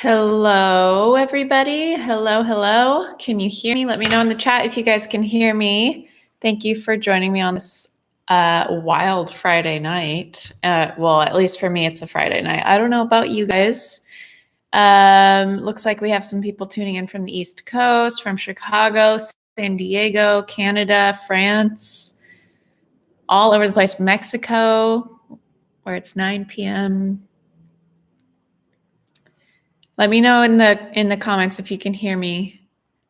Hello, everybody. Hello. Can you hear me? Let me know in the chat if you guys can hear me. Thank you for joining me on this wild Friday night. Well, at least for me, it's a Friday night. I don't know about you guys. Looks like we have some people tuning in from the East Coast, from Chicago, San Diego, Canada, France, all over the place. Mexico, where it's 9 p.m. Let me know in the comments if you can hear me.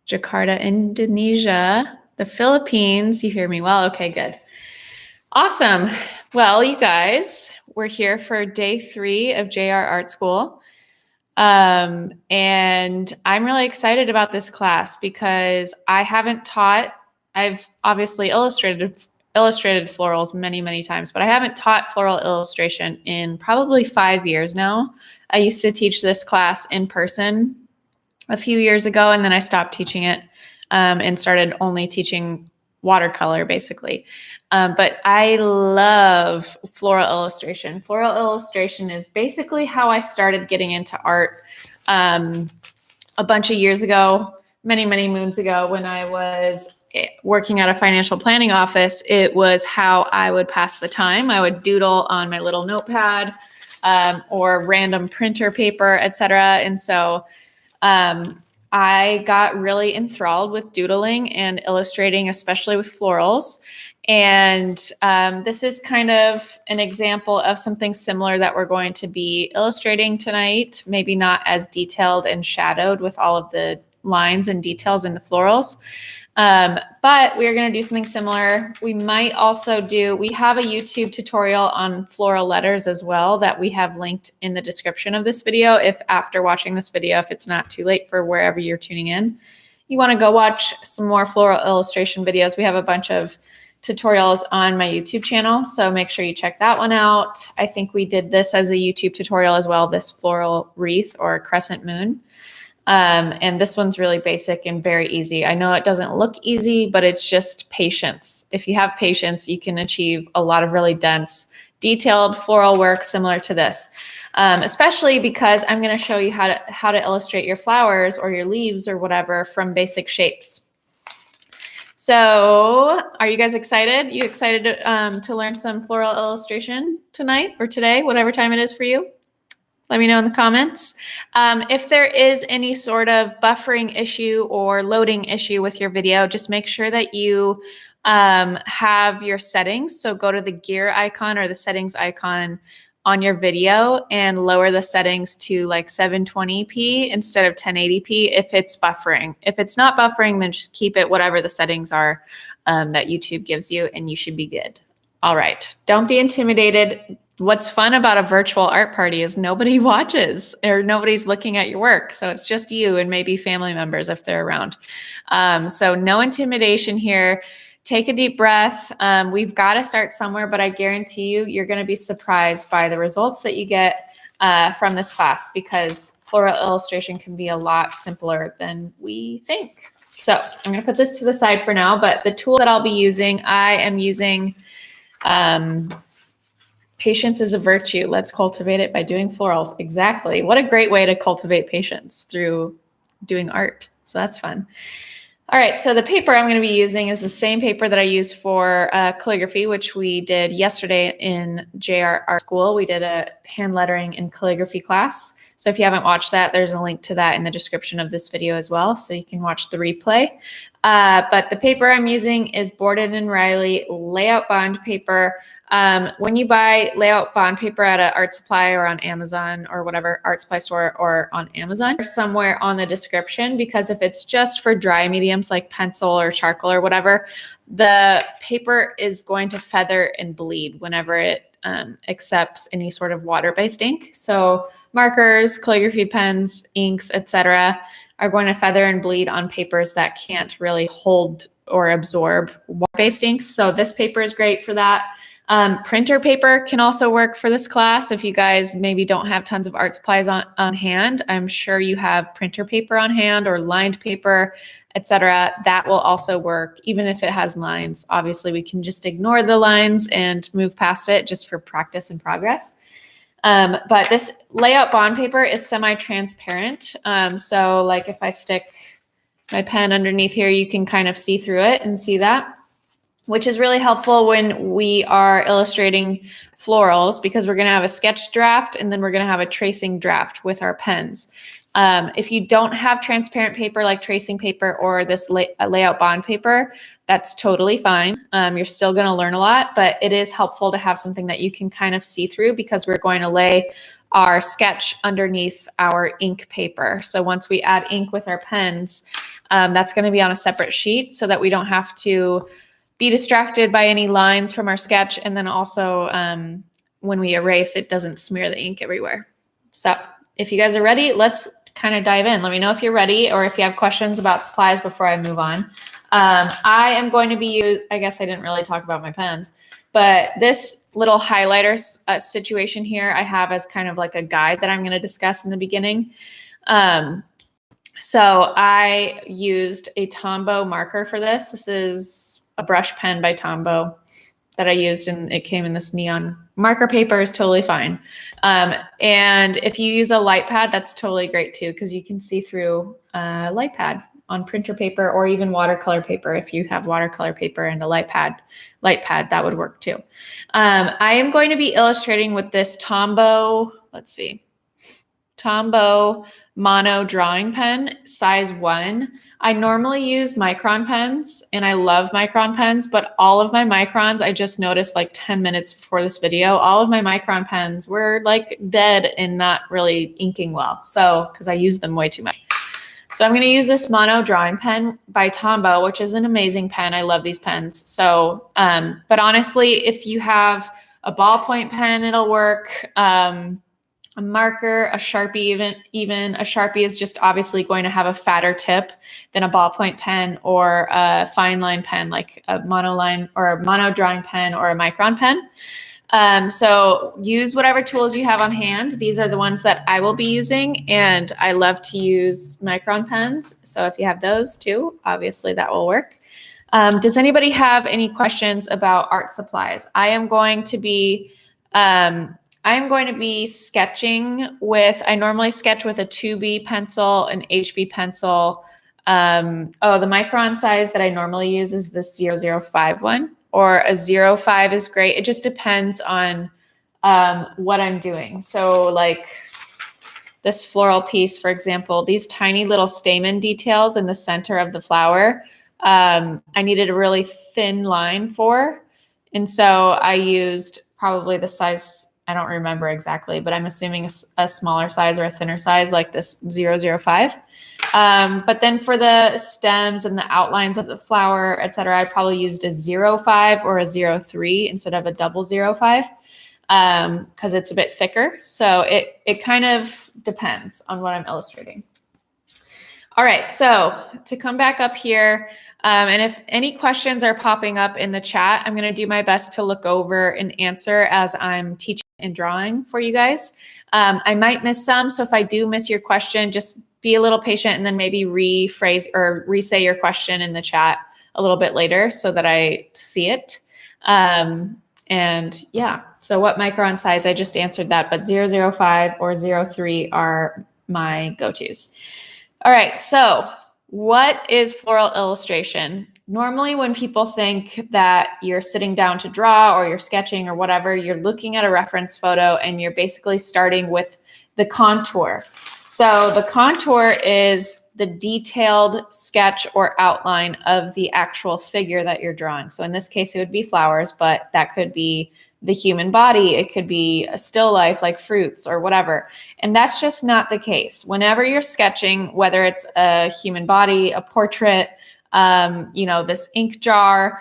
Jakarta, Indonesia, the Philippines. You hear me well? Okay, good. Awesome. Well, you guys, we're here for day 3 of JR Art School. And I'm really excited about this class because I've obviously illustrated florals many times, but I haven't taught floral illustration in probably 5 years now. I used to teach this class in person a few years ago, and then I stopped teaching it and started only teaching watercolor, basically. But I love floral illustration. Floral illustration is basically how I started getting into art a bunch of years ago, many moons ago, when I was working at a financial planning office. It was how I would pass the time. I would doodle on my little notepad or random printer paper, etc. And so I got really enthralled with doodling and illustrating, especially with florals. And this is kind of an example of something similar that we're going to be illustrating tonight, maybe not as detailed and shadowed with all of the lines and details in the florals. But we're going to do something similar. We might also we have a YouTube tutorial on floral letters as well that we have linked in the description of this video. If after watching this video, if it's not too late for wherever you're tuning in, you want to go watch some more floral illustration videos. We have a bunch of tutorials on my YouTube channel, so make sure you check that one out. I think we did this as a YouTube tutorial as well, this floral wreath or crescent moon. And this one's really basic and very easy. I know it doesn't look easy, but it's just patience. If you have patience, you can achieve a lot of really dense, detailed floral work similar to this, especially because I'm going to show you how to illustrate your flowers or your leaves or whatever from basic shapes. So are you guys excited? You excited to learn some floral illustration tonight or today, whatever time it is for you? Let me know in the comments. If there is any sort of buffering issue or loading issue with your video, just make sure that you have your settings. So go to the gear icon or the settings icon on your video and lower the settings to like 720p instead of 1080p if it's buffering. If it's not buffering, then just keep it whatever the settings are that YouTube gives you, and you should be good. All right, don't be intimidated. What's fun about a virtual art party is nobody watches or nobody's looking at your work. So it's just you and maybe family members if they're around. So no intimidation here. Take a deep breath. We've got to start somewhere, but I guarantee you're going to be surprised by the results that you get from this class, because floral illustration can be a lot simpler than we think. So I'm going to put this to the side for now, but the tool that I'll be using, I am using patience is a virtue. Let's cultivate it by doing florals. Exactly. What a great way to cultivate patience through doing art. So that's fun. All right. So the paper I'm going to be using is the same paper that I use for calligraphy, which we did yesterday in JR Art School. We did a hand lettering and calligraphy class. So if you haven't watched that, there's a link to that in the description of this video as well, so you can watch the replay. But the paper I'm using is Borden & Riley layout bond paper. When you buy layout bond paper at an art supply or on Amazon or whatever art supply store or on Amazon, or somewhere on the description, because if it's just for dry mediums like pencil or charcoal or whatever, the paper is going to feather and bleed whenever it accepts any sort of water-based ink. So markers, calligraphy pens, inks, etc. are going to feather and bleed on papers that can't really hold or absorb water-based inks. So this paper is great for that. Printer paper can also work for this class. If you guys maybe don't have tons of art supplies on hand, I'm sure you have printer paper on hand or lined paper, etc. That will also work, even if it has lines. Obviously, we can just ignore the lines and move past it just for practice and progress. But this layout bond paper is semi-transparent. So like if I stick my pen underneath here, you can kind of see through it and see that, which is really helpful when we are illustrating florals, because we're going to have a sketch draft and then we're going to have a tracing draft with our pens. If you don't have transparent paper like tracing paper or this layout bond paper, that's totally fine. You're still going to learn a lot, but it is helpful to have something that you can kind of see through, because we're going to lay our sketch underneath our ink paper. So once we add ink with our pens, that's going to be on a separate sheet so that we don't have to be distracted by any lines from our sketch. And then also when we erase, it doesn't smear the ink everywhere. So if you guys are ready, let's kind of dive in. Let me know if you're ready or if you have questions about supplies before I move on. I am going to be I guess I didn't really talk about my pens, but this little highlighter situation here I have as kind of like a guide that I'm going to discuss in the beginning. So I used a Tombow marker for this. This is a brush pen by Tombow that I used, and it came in this neon marker paper. Is totally fine. And if you use a light pad, that's totally great too, because you can see through a light pad on printer paper or even watercolor paper. If you have watercolor paper and a light pad, that would work too. I am going to be illustrating with this Tombow, Tombow mono drawing pen, size 1. I normally use micron pens, and I love micron pens, but all of my microns, I just noticed like 10 minutes before this video, all of my micron pens were like dead and not really inking well. So, because I use them way too much. So I'm going to use this mono drawing pen by Tombow, which is an amazing pen. I love these pens. So, but honestly, if you have a ballpoint pen, it'll work. A marker, a Sharpie, even a Sharpie is just obviously going to have a fatter tip than a ballpoint pen or a fine line pen, like a monoline or a mono drawing pen or a micron pen. So use whatever tools you have on hand. These are the ones that I will be using, and I love to use micron pens. So if you have those too, obviously that will work. Does anybody have any questions about art supplies? I am going to be sketching with, I normally sketch with a 2B pencil, an HB pencil. The micron size that I normally use is this 005 one, or a 05 is great. It just depends on what I'm doing. So like this floral piece, for example, these tiny little stamen details in the center of the flower, I needed a really thin line for. And so I used probably the size, I don't remember exactly, but I'm assuming a smaller size or a thinner size like this 005. But then for the stems and the outlines of the flower, etc., I probably used a 05 or a 03 instead of a 005 because it's a bit thicker. So it kind of depends on what I'm illustrating. All right, so to come back up here, and if any questions are popping up in the chat, I'm going to do my best to look over and answer as I'm teaching and drawing for you guys. I might miss some, so if I do miss your question, just be a little patient and then maybe rephrase or re-say your question in the chat a little bit later so that I see it. And yeah, so what micron size? I just answered that, but 005 or 03 are my go-tos. All right, so what is floral illustration? Normally when people think that you're sitting down to draw or you're sketching or whatever, you're looking at a reference photo and you're basically starting with the contour. So the contour is the detailed sketch or outline of the actual figure that you're drawing. So in this case, it would be flowers, but that could be the human body. It could be a still life like fruits or whatever. And that's just not the case. Whenever you're sketching, whether it's a human body, a portrait, this ink jar,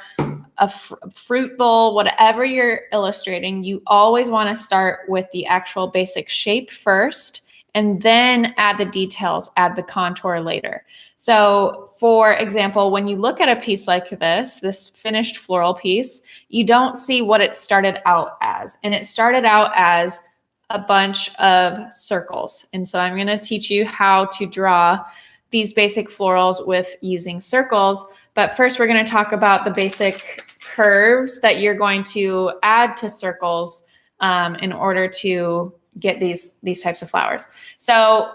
a fruit bowl, whatever you're illustrating, you always want to start with the actual basic shape first, and then add the details, add the contour later. So for example, when you look at a piece like this finished floral piece, you don't see what it started out as. And it started out as a bunch of circles. And so I'm going to teach you how to draw these basic florals with using circles. But first we're going to talk about the basic curves that you're going to add to circles in order to get these types of flowers. So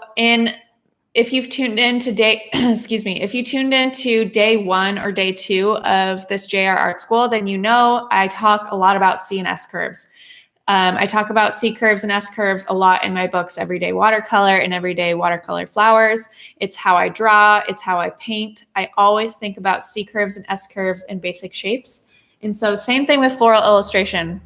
if you've tuned into if you tuned into day 1 or day 2 of this JR Art School, then you know I talk a lot about C and S curves. I talk about C curves and S curves a lot in my books, Everyday Watercolor and Everyday Watercolor Flowers. It's how I draw. It's how I paint. I always think about C curves and S curves and basic shapes. And so same thing with floral illustration.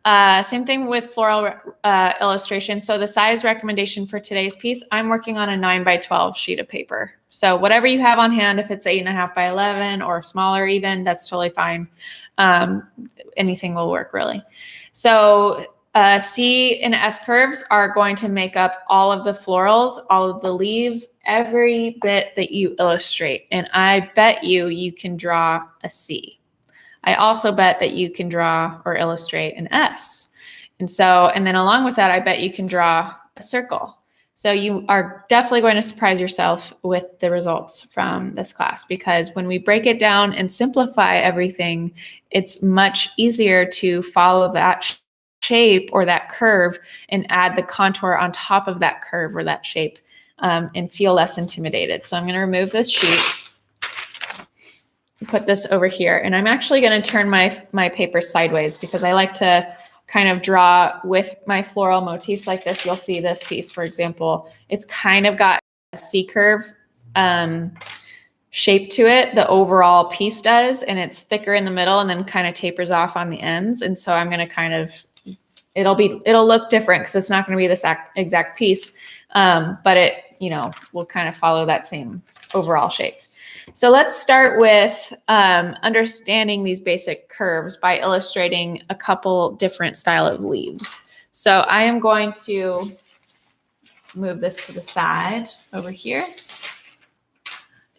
Same thing with floral illustration. So the size recommendation for today's piece, I'm working on a 9x12 sheet of paper. So whatever you have on hand, if it's 8.5 by 11 or smaller even, that's totally fine. Anything will work really. So C and S curves are going to make up all of the florals, all of the leaves, every bit that you illustrate. And I bet you can draw a C. I also bet that you can draw or illustrate an S. And then along with that, I bet you can draw a circle. So you are definitely going to surprise yourself with the results from this class, because when we break it down and simplify everything, it's much easier to follow that shape or that curve and add the contour on top of that curve or that shape and feel less intimidated. So I'm going to remove this sheet, put this over here, and I'm actually going to turn my paper sideways because I like to kind of draw with my floral motifs like this. You'll see this piece, for example, it's kind of got a C curve shape to it. The overall piece does, and it's thicker in the middle and then kind of tapers off on the ends. And so I'm going to kind of, it'll look different because it's not going to be this exact piece, but it, will kind of follow that same overall shape. So let's start with understanding these basic curves by illustrating a couple different style of leaves. So I am going to move this to the side over here.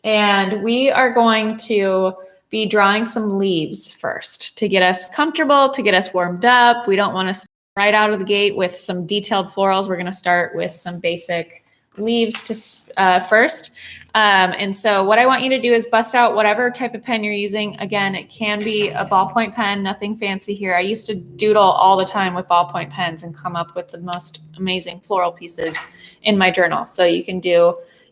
And we are going to be drawing some leaves first to get us comfortable, to get us warmed up. We don't want to start right out of the gate with some detailed florals. We're going to start with some basic leaves first. And so what I want you to do is bust out whatever type of pen you're using. Again, it can be a ballpoint pen, nothing fancy here. I used to doodle all the time with ballpoint pens and come up with the most amazing floral pieces in my journal. So you can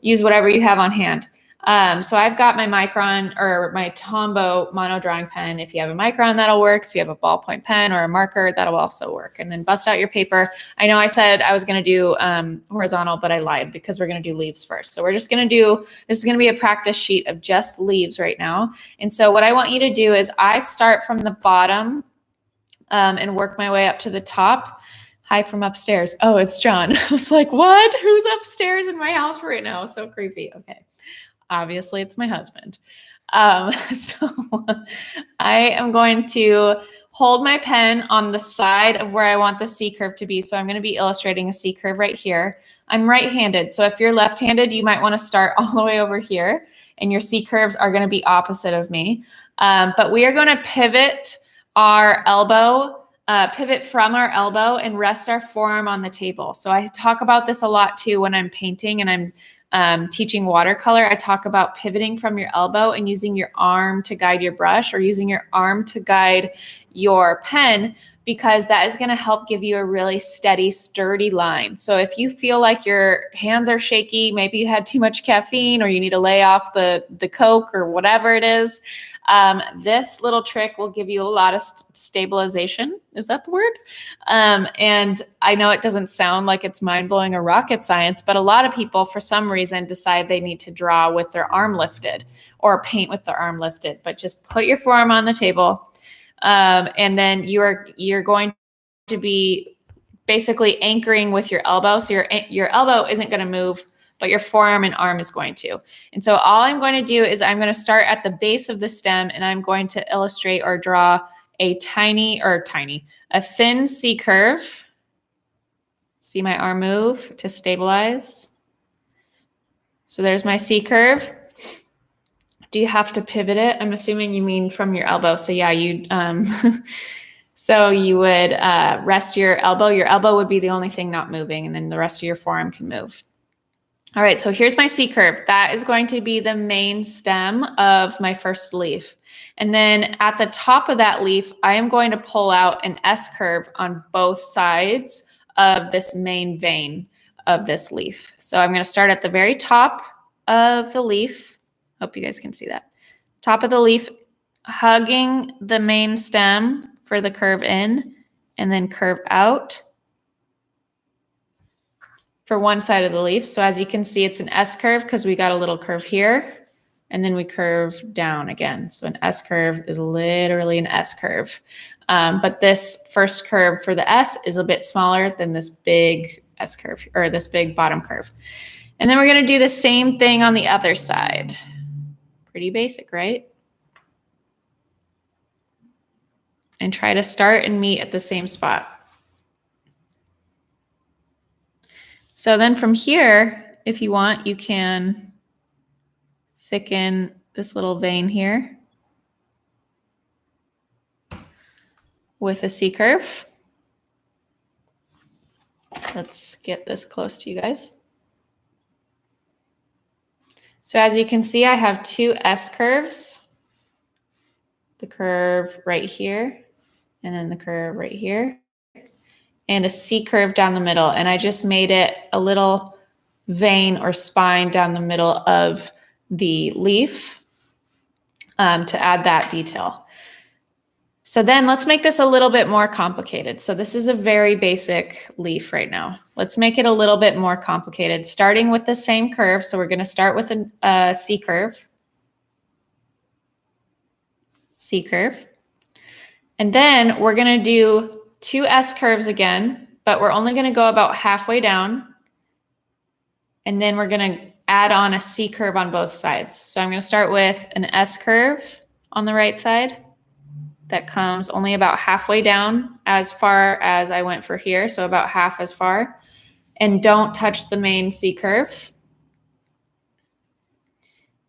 use whatever you have on hand. So I've got my Micron or my Tombow mono drawing pen. If you have a Micron, that'll work. If you have a ballpoint pen or a marker, that'll also work. And then bust out your paper. I know I said I was going to do horizontal, but I lied because we're going to do leaves first. So we're just going to this is going to be a practice sheet of just leaves right now. And so what I want you to do is I start from the bottom and work my way up to the top. Hi from upstairs. Oh, it's John. I was like, what? Who's upstairs in my house right now? So creepy. Okay. Obviously, it's my husband. So I am going to hold my pen on the side of where I want the C curve to be. So I'm going to be illustrating a C curve right here. I'm right-handed. So if you're left-handed, you might want to start all the way over here, and your C curves are going to be opposite of me. But we are going to pivot our elbow, pivot from our elbow and rest our forearm on the table. So I talk about this a lot too when I'm painting and I'm teaching watercolor. I talk about pivoting from your elbow and using your arm to guide your brush or using your arm to guide your pen, because that is going to help give you a really steady, sturdy line. So if you feel like your hands are shaky, maybe you had too much caffeine or you need to lay off the Coke or whatever it is, this little trick will give you a lot of stabilization. Is that the word? And I know it doesn't sound like it's mind-blowing or rocket science, but a lot of people, for some reason, decide they need to draw with their arm lifted or paint with their arm lifted. But just put your forearm on the table, and then you're going to be basically anchoring with your elbow. So your elbow isn't going to move, but your forearm and arm is going to. And so all I'm going to do is I'm going to start at the base of the stem, and I'm going to illustrate or draw a thin C curve. See my arm move to stabilize. So there's my C curve. Do you have to pivot it? I'm assuming you mean from your elbow. So yeah, so you would rest your elbow. Your elbow would be the only thing not moving, and then the rest of your forearm can move. All right, so here's my C curve. That is going to be the main stem of my first leaf. And then at the top of that leaf, I am going to pull out an S curve on both sides of this main vein of this leaf. So I'm going to start at the very top of the leaf. Hope you guys can see that. Top of the leaf, hugging the main stem for the curve in, and then curve out for one side of the leaf. So as you can see, it's an S curve because we got a little curve here, and then we curve down again. So an S curve is literally an S curve. But this first curve for the S is a bit smaller than this big S curve, or this big bottom curve. And then we're going to do the same thing on the other side. Pretty basic, right? And try to start and meet at the same spot. So then from here, if you want, you can thicken this little vein here with a C curve. Let's get this close to you guys. So as you can see, I have two S curves, the curve right here, and then the curve right here, and a C curve down the middle. And I just made it a little vein or spine down the middle of the leaf to add that detail. So then let's make this a little bit more complicated. So this is a very basic leaf right now. Let's make it a little bit more complicated, starting with the same curve. So we're going to start with a C curve. C curve. And then we're going to do two S curves again, but we're only going to go about halfway down. And then we're going to add on a C curve on both sides. So I'm going to start with an S curve on the right side that comes only about halfway down as far as I went for here. So about half as far. And don't touch the main C curve.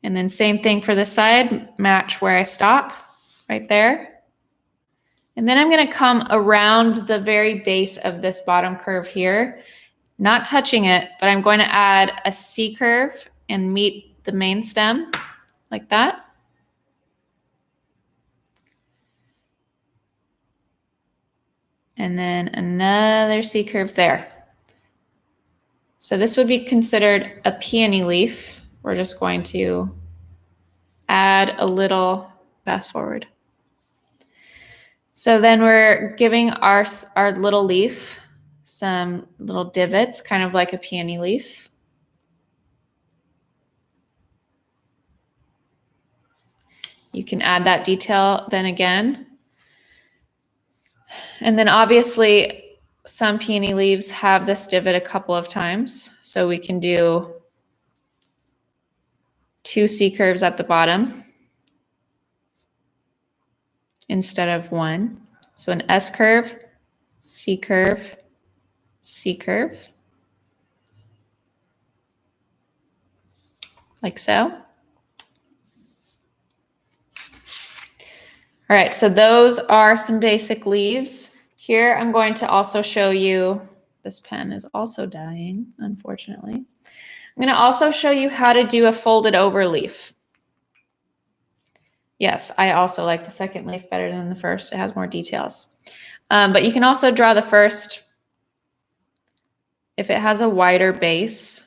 And then same thing for this side, match where I stop right there. And then I'm going to come around the very base of this bottom curve here, not touching it, but I'm going to add a C curve and meet the main stem like that. And then another C curve there. So this would be considered a peony leaf. We're just going to add a little, fast forward. So then we're giving our little leaf some little divots, kind of like a peony leaf. You can add that detail then again. And then obviously some peony leaves have this divot a couple of times. So we can do two C curves at the bottom instead of one. So an S curve, C curve, C curve, like so. All right, so those are some basic leaves. Here I'm going to also show you, this pen is also dying, unfortunately. I'm going to also show you how to do a folded over leaf. Yes, I also like the second leaf better than the first. It has more details. But you can also draw the first if it has a wider base.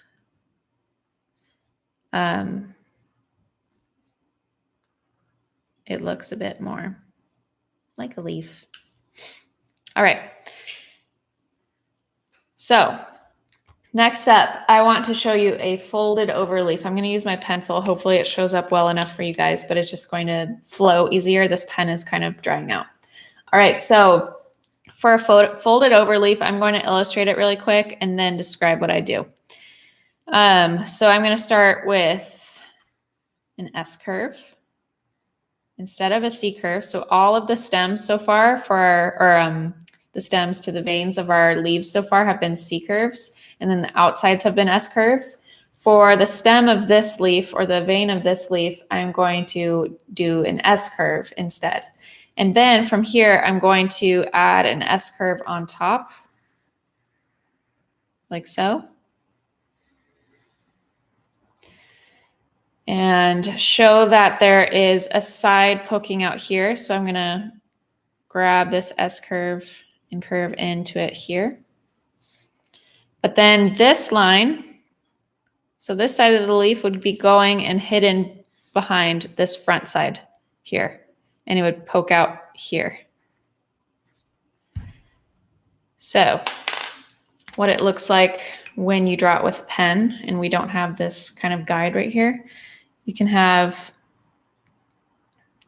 It looks a bit more like a leaf. All right. So next up, I want to show you a folded over leaf. I'm going to use my pencil. Hopefully it shows up well enough for you guys, but it's just going to flow easier. This pen is kind of drying out. All right. So for a folded over leaf, I'm going to illustrate it really quick and then describe what I do. So I'm going to start with an S curve instead of a C curve. So all of the stems so far for our, the stems to the veins of our leaves so far have been C curves, and then the outsides have been S curves. For the stem of this leaf or the vein of this leaf, I'm going to do an S curve instead. And then from here, I'm going to add an S curve on top, like so. And show that there is a side poking out here. So I'm going to grab this S curve and curve into it here. But then this line, so this side of the leaf would be going and hidden behind this front side here, and it would poke out here. So what it looks like when you draw it with a pen, and we don't have this kind of guide right here, you can have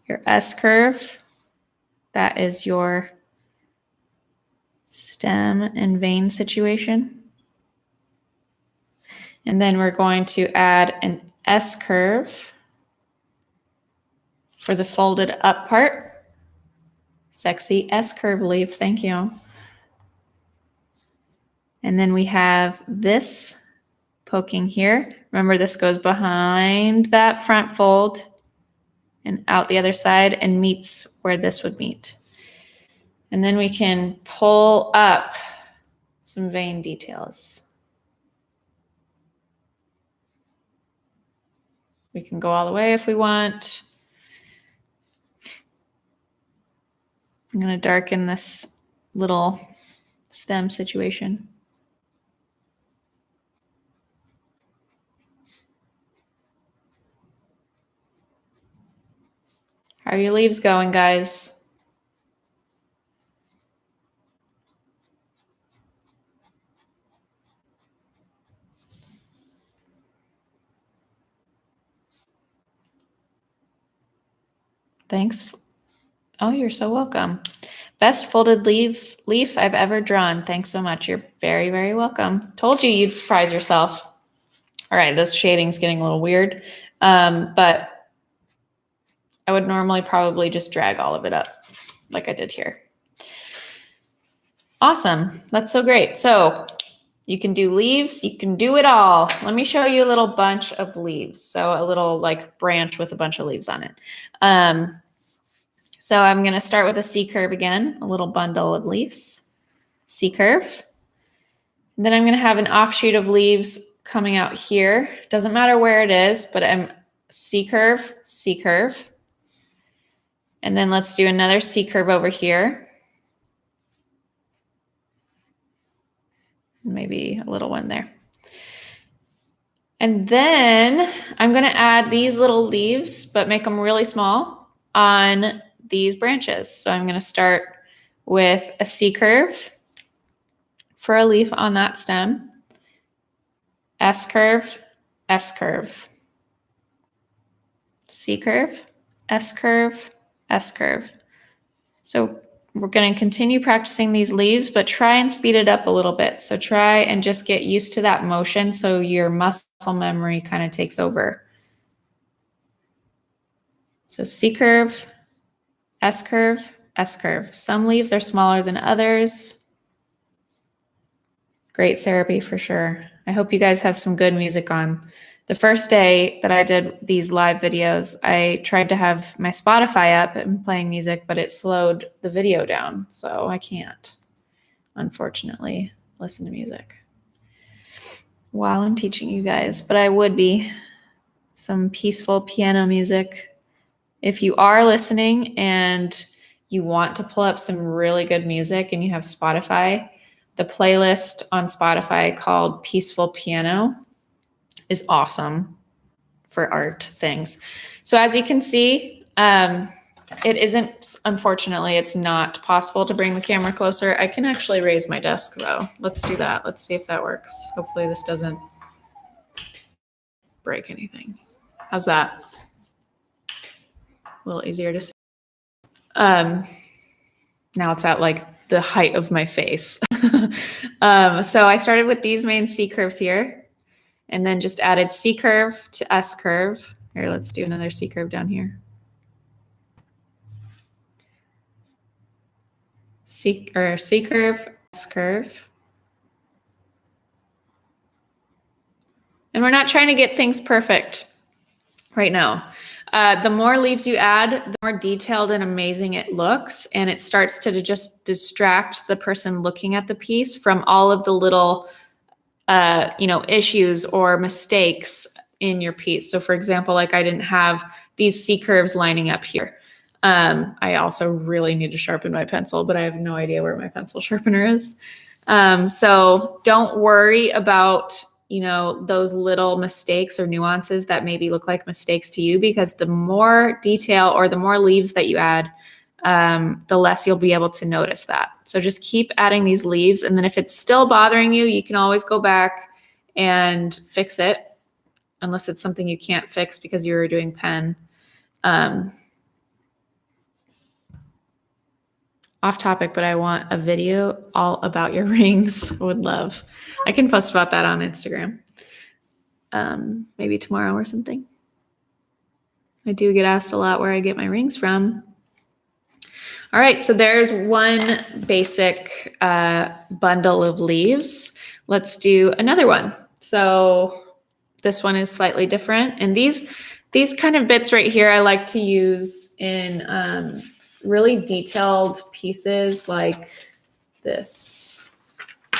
your S curve. That is your stem and vein situation. And then we're going to add an S curve for the folded up part. Sexy S curve leaf, thank you. And then we have this poking here. Remember, this goes behind that front fold and out the other side and meets where this would meet. And then we can pull up some vein details. We can go all the way if we want. I'm going to darken this little stem situation. How are your leaves going, guys? Thanks. Oh, you're so welcome. Best folded leaf I've ever drawn. Thanks so much. You're very, very welcome. Told you you'd surprise yourself. All right, this shading's getting a little weird, but I would normally probably just drag all of it up like I did here. Awesome. That's so great. So you can do leaves. You can do it all. Let me show you a little bunch of leaves. So a little like branch with a bunch of leaves on it. So I'm going to start with a C curve again, a little bundle of leaves, C curve. And then I'm going to have an offshoot of leaves coming out here. Doesn't matter where it is, but I'm C curve, C curve. And then let's do another C curve over here. Maybe a little one there. And then I'm going to add these little leaves, but make them really small on these branches. So I'm going to start with a C curve for a leaf on that stem, S curve, S curve, C curve, S curve, S curve. So we're going to continue practicing these leaves, but try and speed it up a little bit. So try and just get used to that motion so your muscle memory kind of takes over. So C curve, S curve, S curve. Some leaves are smaller than others. Great therapy for sure. I hope you guys have some good music on. The first day that I did these live videos, I tried to have my Spotify up and playing music, but it slowed the video down. So I can't, unfortunately, listen to music while I'm teaching you guys, but I would be some peaceful piano music. If you are listening and you want to pull up some really good music and you have Spotify, the playlist on Spotify called Peaceful Piano is awesome for art things. So as you can see, it isn't, unfortunately, it's not possible to bring the camera closer. I can actually raise my desk though. Let's do that. Let's see if that works. Hopefully this doesn't break anything. How's that? A little easier to see. Now it's at like the height of my face. So I started with these main C curves here and then just added C curve to S curve. Here, let's do another C curve down here. C curve, S curve. And we're not trying to get things perfect right now. The more leaves you add, the more detailed and amazing it looks. And it starts to just distract the person looking at the piece from all of the little, issues or mistakes in your piece. So for example, like I didn't have these C curves lining up here. I also really need to sharpen my pencil, but I have no idea where my pencil sharpener is. So don't worry about, those little mistakes or nuances that maybe look like mistakes to you, because the more detail or the more leaves that you add, the less you'll be able to notice that. So just keep adding these leaves. And then if it's still bothering you, you can always go back and fix it, unless it's something you can't fix because you were doing pen. Off topic, but I want a video all about your rings. Would love. I can post about that on Instagram. Maybe tomorrow or something. I do get asked a lot where I get my rings from. All right, so there's one basic bundle of leaves. Let's do another one. So this one is slightly different. And these kind of bits right here, I like to use in really detailed pieces like this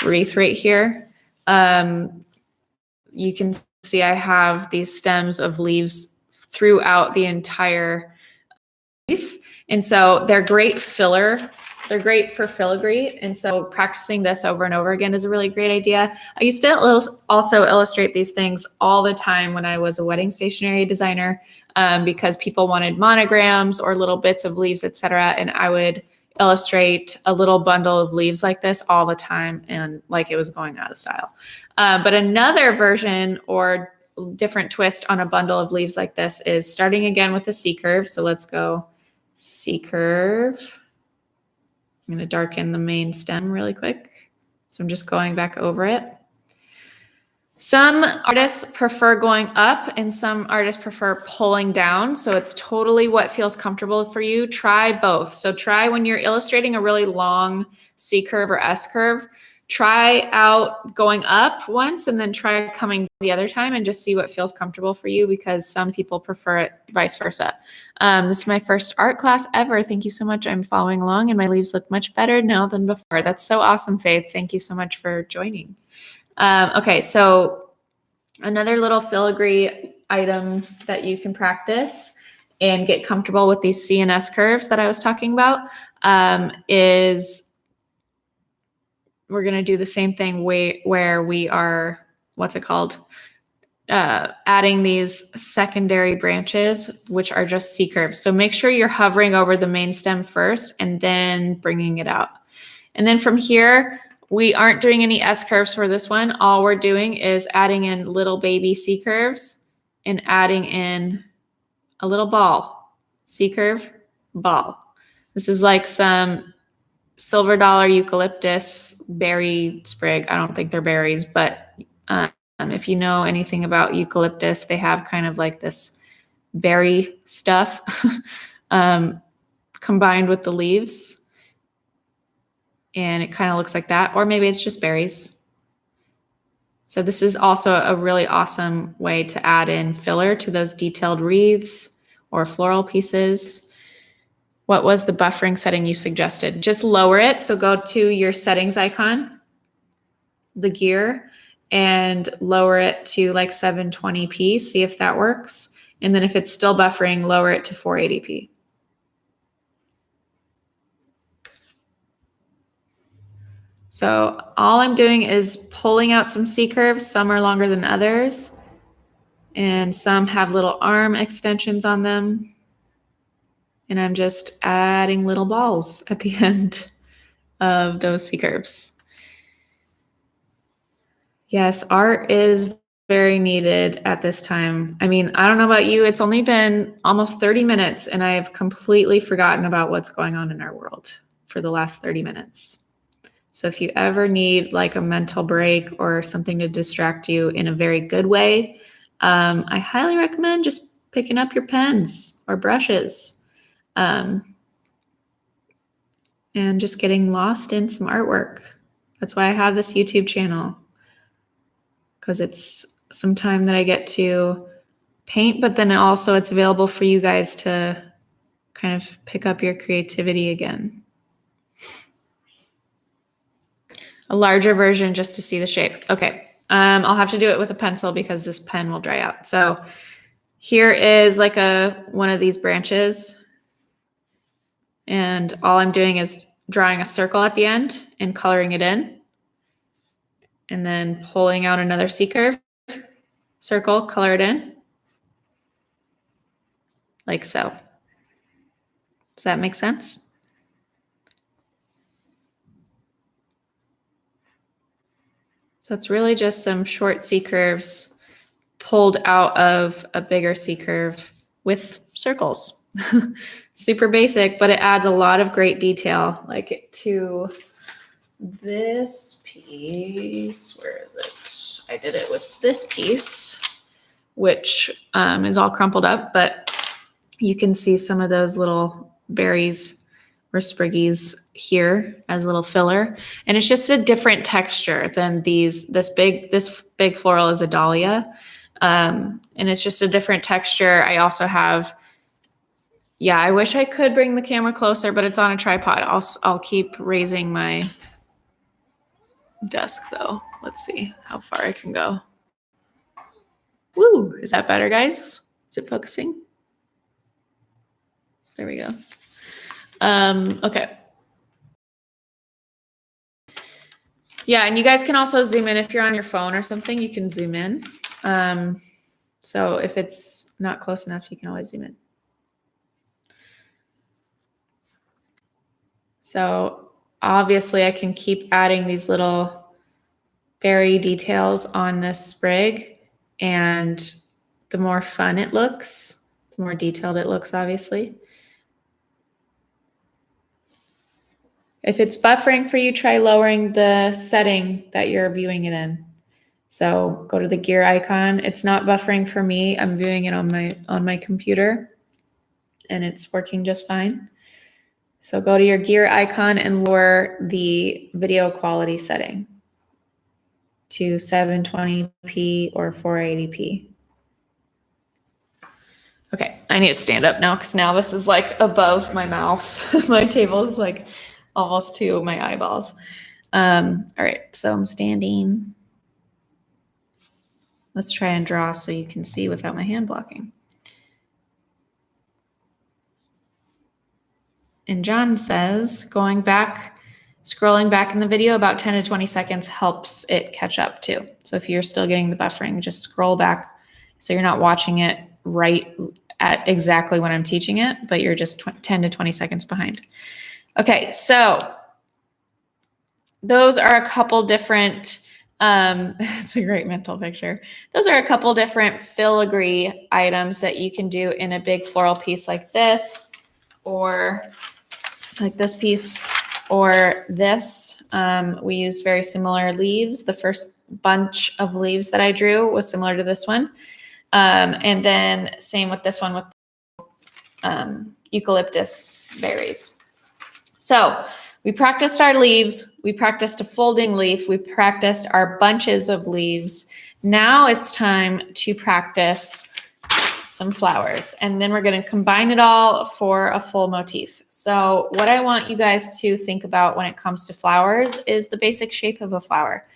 wreath right here. You can see I have these stems of leaves throughout the entire wreath. And so they're great filler. They're great for filigree. And so practicing this over and over again is a really great idea. I used to also illustrate these things all the time when I was a wedding stationery designer, because people wanted monograms or little bits of leaves, etc. And I would illustrate a little bundle of leaves like this all the time, and like it was going out of style. But another version or different twist on a bundle of leaves like this is starting again with a C curve. So let's go C curve. I'm going to darken the main stem really quick. So I'm just going back over it. Some artists prefer going up and some artists prefer pulling down. So it's totally what feels comfortable for you. Try both. So try when you're illustrating a really long C curve or S curve, try out going up once and then try coming the other time and just see what feels comfortable for you, because some people prefer it vice versa. This is my first art class ever. Thank you so much. I'm following along and my leaves look much better now than before. That's so awesome, Faith. Thank you so much for joining. Okay, so another little filigree item that you can practice and get comfortable with these C and S curves that I was talking about is we're going to do the same thing where we are, what's it called? Adding these secondary branches, which are just C curves. So make sure you're hovering over the main stem first and then bringing it out. And then from here, we aren't doing any S curves for this one. All we're doing is adding in little baby C curves and adding in a little ball. C curve, ball. This is like some silver dollar eucalyptus berry sprig. I don't think they're berries, but if you know anything about eucalyptus, they have kind of like this berry stuff combined with the leaves. And it kind of looks like that, or maybe it's just berries. So this is also a really awesome way to add in filler to those detailed wreaths or floral pieces. What was the buffering setting you suggested? Just lower it. So go to your settings icon, the gear, and lower it to like 720p. See if that works. And then if it's still buffering, lower it to 480p. So all I'm doing is pulling out some C curves. Some are longer than others, and some have little arm extensions on them. And I'm just adding little balls at the end of those C curves. Yes, art is very needed at this time. I mean, I don't know about you. It's only been almost 30 minutes and I've completely forgotten about what's going on in our world for the last 30 minutes. So if you ever need like a mental break or something to distract you in a very good way, I highly recommend just picking up your pens or brushes and just getting lost in some artwork. That's why I have this YouTube channel, because it's some time that I get to paint, but then also it's available for you guys to kind of pick up your creativity again. A larger version just to see the shape. Okay, I'll have to do it with a pencil because this pen will dry out. So here is like one of these branches. And all I'm doing is drawing a circle at the end and coloring it in. and then pulling out another C curve, circle, color it in, like so. Does that make sense? So it's really just some short C curves pulled out of a bigger C curve with circles. Super basic, but it adds a lot of great detail, like to this piece. Where is it? I did it with this piece, which is all crumpled up, but you can see some of those little berries or spriggies here as a little filler. And it's just a different texture than these. This big floral is a dahlia. And it's just a different texture. I also have, yeah, I wish I could bring the camera closer, but it's on a tripod. I'll keep raising my desk though. Let's see how far I can go. Woo, is that better, guys? Is it focusing? There we go. Okay. Yeah, and you guys can also zoom in if you're on your phone or something, you can zoom in. So if it's not close enough, you can always zoom in. So obviously I can keep adding these little berry details on this sprig, and the more fun it looks, the more detailed it looks, obviously. If it's buffering for you, try lowering the setting that you're viewing it in. So go to the gear icon. It's not buffering for me. I'm viewing it on my computer, and it's working just fine. So go to your gear icon and lower the video quality setting to 720p or 480p. Okay, I need to stand up now because now this is like above my mouth. My table is like almost to my eyeballs. All right, so I'm standing. Let's try and draw so you can see without my hand blocking. And John says, scrolling back in the video about 10 to 20 seconds helps it catch up too. So if you're still getting the buffering, just scroll back so you're not watching it right at exactly when I'm teaching it, but you're just 10 to 20 seconds behind. Okay, so those are a couple different, it's a great mental picture. Those are a couple different filigree items that you can do in a big floral piece like this, or like this piece, or this. We used very similar leaves. The first bunch of leaves that I drew was similar to this one. And then same with this one with eucalyptus berries. So we practiced our leaves. We practiced a folding leaf. We practiced our bunches of leaves. Now it's time to practice some flowers, and then we're going to combine it all for a full motif. So what I want you guys to think about when it comes to flowers is the basic shape of a flower.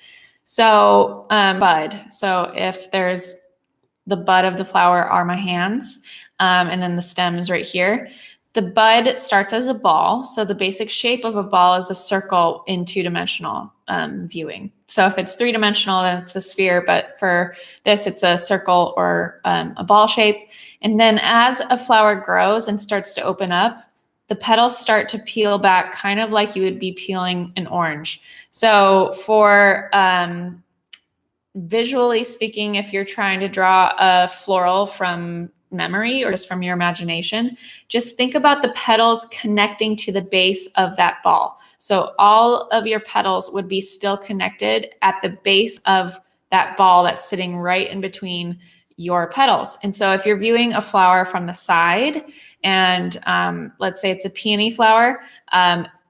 So bud. So if there's the bud of the flower are my hands, and then the stem is right here. The bud starts as a ball. So the basic shape of a ball is a circle in two-dimensional viewing. So if it's three-dimensional, then it's a sphere. But for this, it's a circle or a ball shape. And then as a flower grows and starts to open up, the petals start to peel back kind of like you would be peeling an orange. So for visually speaking, if you're trying to draw a floral from memory or just from your imagination, just think about the petals connecting to the base of that ball. So all of your petals would be still connected at the base of that ball that's sitting right in between your petals. And so if you're viewing a flower from the side, and let's say it's a peony flower,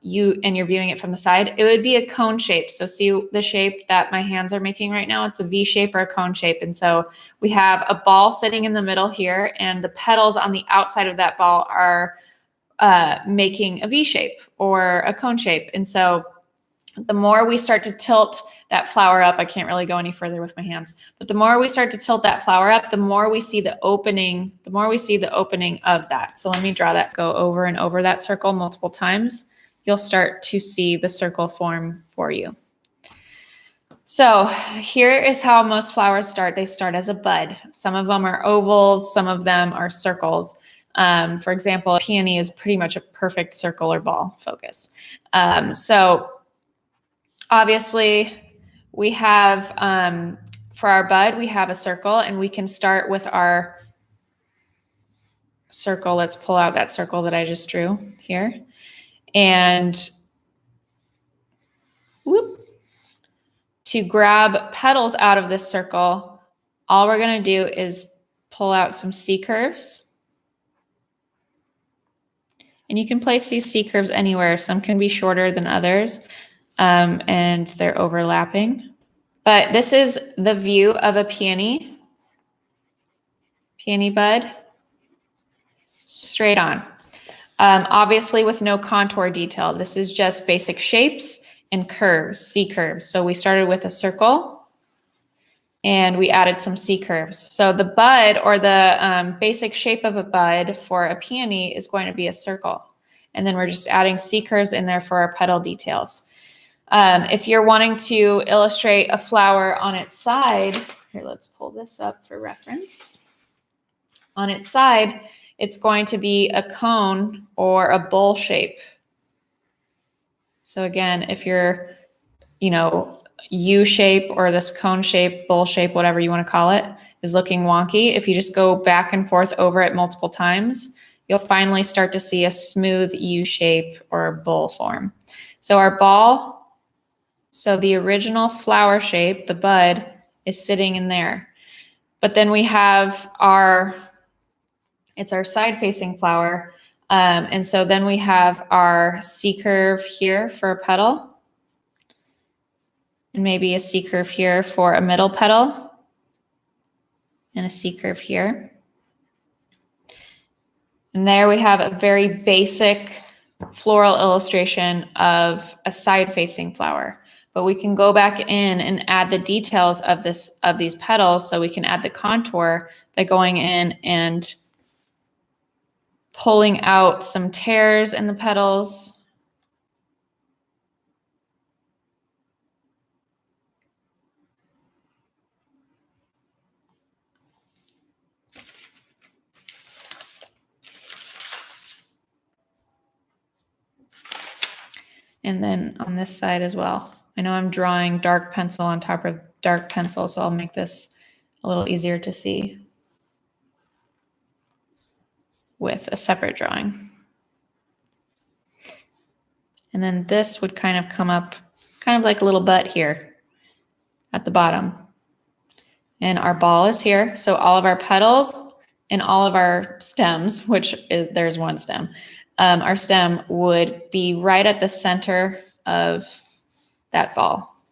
you're viewing it from the side, it would be a cone shape. So see the shape that my hands are making right now? It's a V shape or a cone shape. And so we have a ball sitting in the middle here, and the petals on the outside of that ball are making a V shape or a cone shape. And so the more we start to tilt that flower up, I can't really go any further with my hands, but the more we start to tilt that flower up, the more we see the opening, of that. So let me draw that, go over and over that circle multiple times. You'll start to see the circle form for you. So here is how most flowers start. They start as a bud. Some of them are ovals, some of them are circles. For example, a peony is pretty much a perfect circle or ball focus. So obviously we have, for our bud, we have a circle, and we can start with our circle. Let's pull out that circle that I just drew here. And whoop. To grab petals out of this circle, all we're going to do is pull out some C curves. And you can place these C curves anywhere. Some can be shorter than others, and they're overlapping. But this is the view of a peony bud, straight on. Obviously with no contour detail. This is just basic shapes and curves, C curves. So we started with a circle and we added some C curves. So the bud, or the basic shape of a bud for a peony, is going to be a circle. And then we're just adding C curves in there for our petal details. If you're wanting to illustrate a flower on its side, here, let's pull this up for reference. On its side, it's going to be a cone or a bowl shape. So again, if you're, U shape or this cone shape, bowl shape, whatever you want to call it, is looking wonky, if you just go back and forth over it multiple times, you'll finally start to see a smooth U shape or bowl form. So our ball, so the original flower shape, the bud, is sitting in there. But then we have it's our side-facing flower. And so then we have our C curve here for a petal, and maybe a C curve here for a middle petal, and a C curve here. And there we have a very basic floral illustration of a side-facing flower. But we can go back in and add the details of these petals. So we can add the contour by going in and pulling out some tears in the petals. And then on this side as well. I know I'm drawing dark pencil on top of dark pencil, so I'll make this a little easier to see with a separate drawing. And then this would kind of come up kind of like a little butt here at the bottom. And our ball is here. So all of our petals and all of our stems, which there's one stem, our stem would be right at the center of that ball.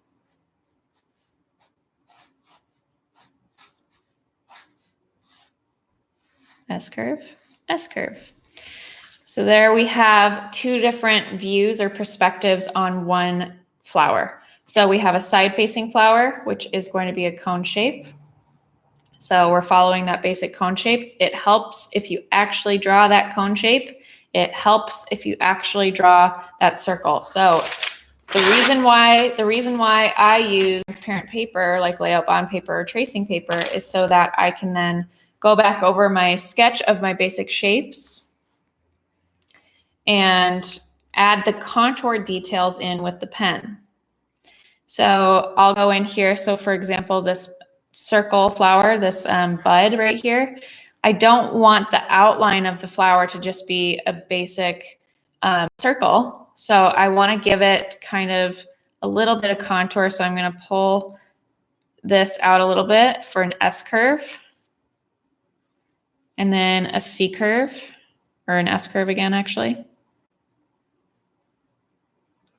S curve, S curve. So there we have two different views or perspectives on one flower. So we have a side-facing flower, which is going to be a cone shape. So we're following that basic cone shape. It helps if you actually draw that cone shape. It helps if you actually draw that circle. So the reason why I use transparent paper, like layout bond paper or tracing paper, is so that I can then go back over my sketch of my basic shapes and add the contour details in with the pen. So I'll go in here. So for example, this circle flower, this bud right here, I don't want the outline of the flower to just be a basic circle. So I want to give it kind of a little bit of contour. So I'm going to pull this out a little bit for an S curve, and then a C curve, or an S curve again, actually.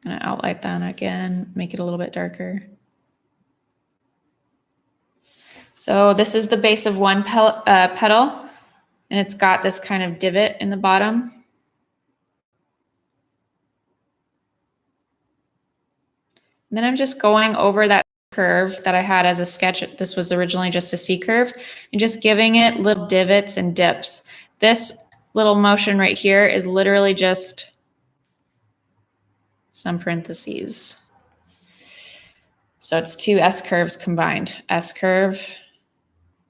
I'm going to outline that again, make it a little bit darker. So this is the base of one petal, and it's got this kind of divot in the bottom. And then I'm just going over that curve that I had as a sketch. This was originally just a C curve, and just giving it little divots and dips. This little motion right here is literally just some parentheses. So it's 2 S curves combined. S curve,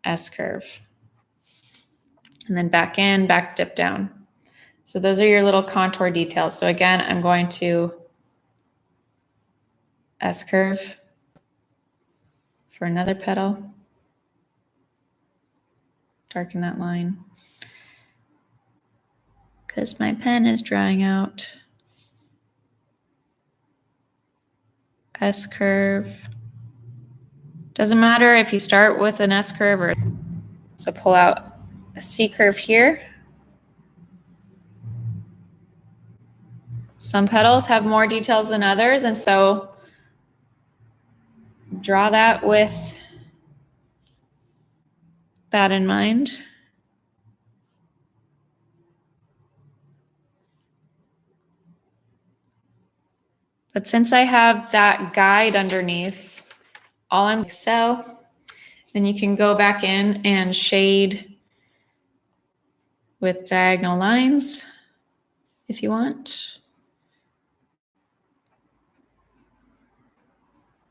S curve. And then back in, back dip down. So those are your little contour details. So again, I'm going to S curve for another petal. Darken that line. Because my pen is drying out. S curve. Doesn't matter if you start with an S curve or so pull out a C curve here. Some petals have more details than others, and so draw that with that in mind. But since I have that guide underneath, all I'm so, then you can go back in and shade with diagonal lines if you want.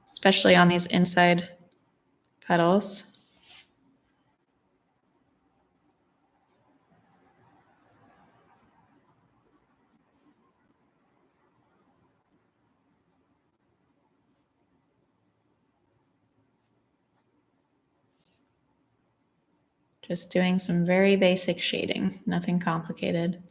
Especially on these inside petals. Just doing some very basic shading, nothing complicated.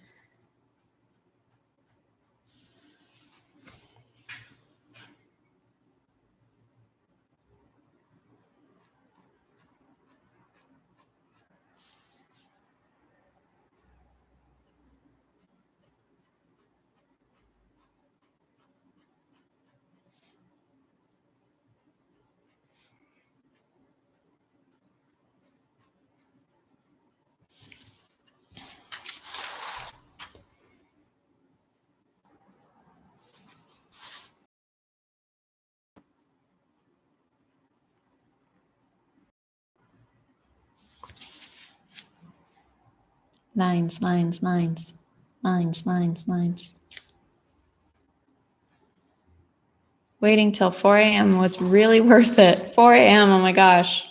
Lines, lines, lines, lines, lines, lines. Waiting till 4 a.m. was really worth it. 4 a.m., oh my gosh.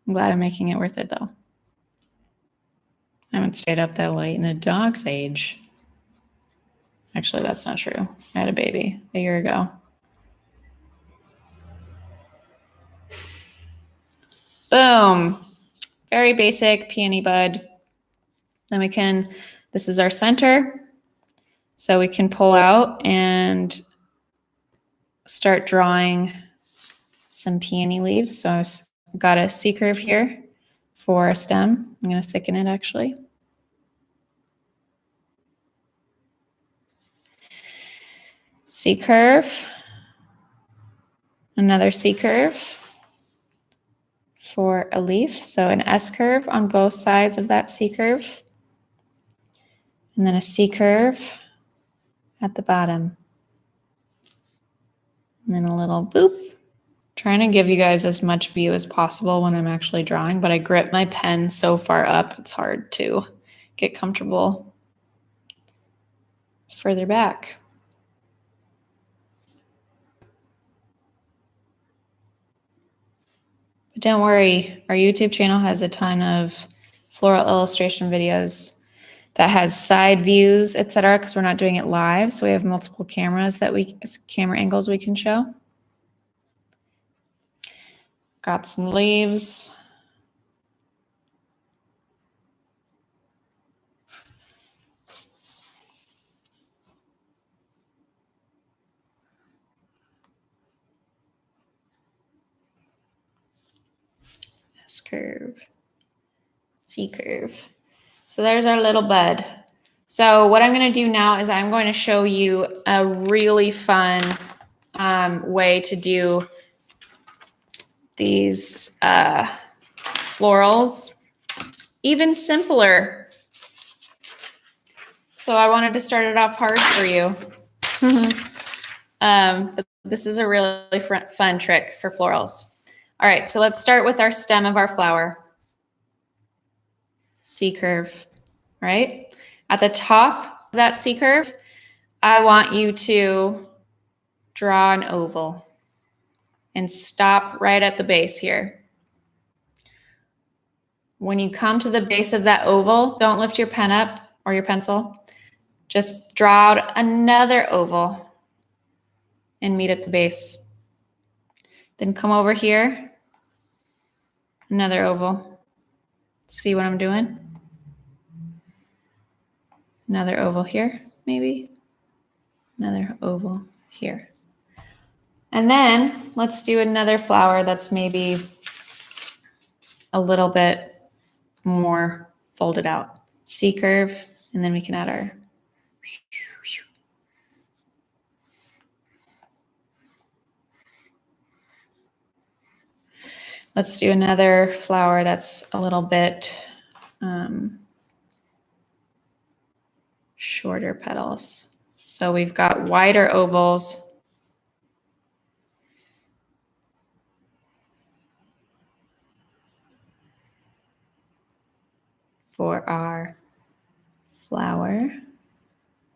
I'm glad I'm making it worth it though. I haven't stayed up that late in a dog's age. Actually, that's not true. I had a baby a year ago. Boom. Very basic peony bud. Then we can, this is our center. So we can pull out and start drawing some peony leaves. So I've got a C curve here for a stem. I'm going to thicken it actually. C curve, another C curve for a leaf. So an S curve on both sides of that C curve. And then a C curve at the bottom. And then a little boop. Trying to give you guys as much view as possible when I'm actually drawing, but I grip my pen so far up, it's hard to get comfortable further back. But don't worry, our YouTube channel has a ton of floral illustration videos that has side views, etc., because we're not doing it live. So we have multiple cameras camera angles we can show. Got some leaves. S curve, C curve. So there's our little bud. So what I'm going to do now is I'm going to show you a really fun way to do these florals, even simpler. So I wanted to start it off hard for you. But this is a really fun trick for florals. All right, so let's start with our stem of our flower. C curve, right? At the top of that C curve, I want you to draw an oval. and stop right at the base here. When you come to the base of that oval, don't lift your pen up or your pencil. Just draw out another oval and meet at the base. Then come over here, another oval. See what I'm doing? Another oval here, maybe. Another oval here. And then let's do another flower that's maybe a little bit more folded out. C curve, and then we can add our. Let's do another flower that's a little bit shorter petals. So we've got wider ovals. For our flower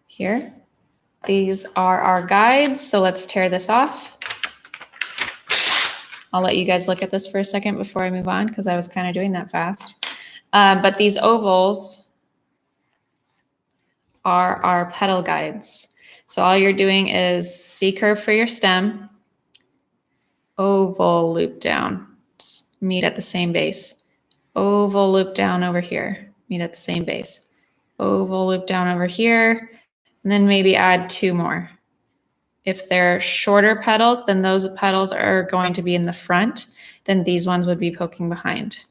here. These are our guides, so let's tear this off. I'll let you guys look at this for a second before I move on because I was kind of doing that fast. But these ovals are our petal guides. So all you're doing is C curve for your stem, oval loop down, meet at the same base, oval loop down over here, meet at the same base, oval loop down over here, and then maybe add 2 more. If they're shorter petals, then those petals are going to be in the front, then these ones would be poking behind.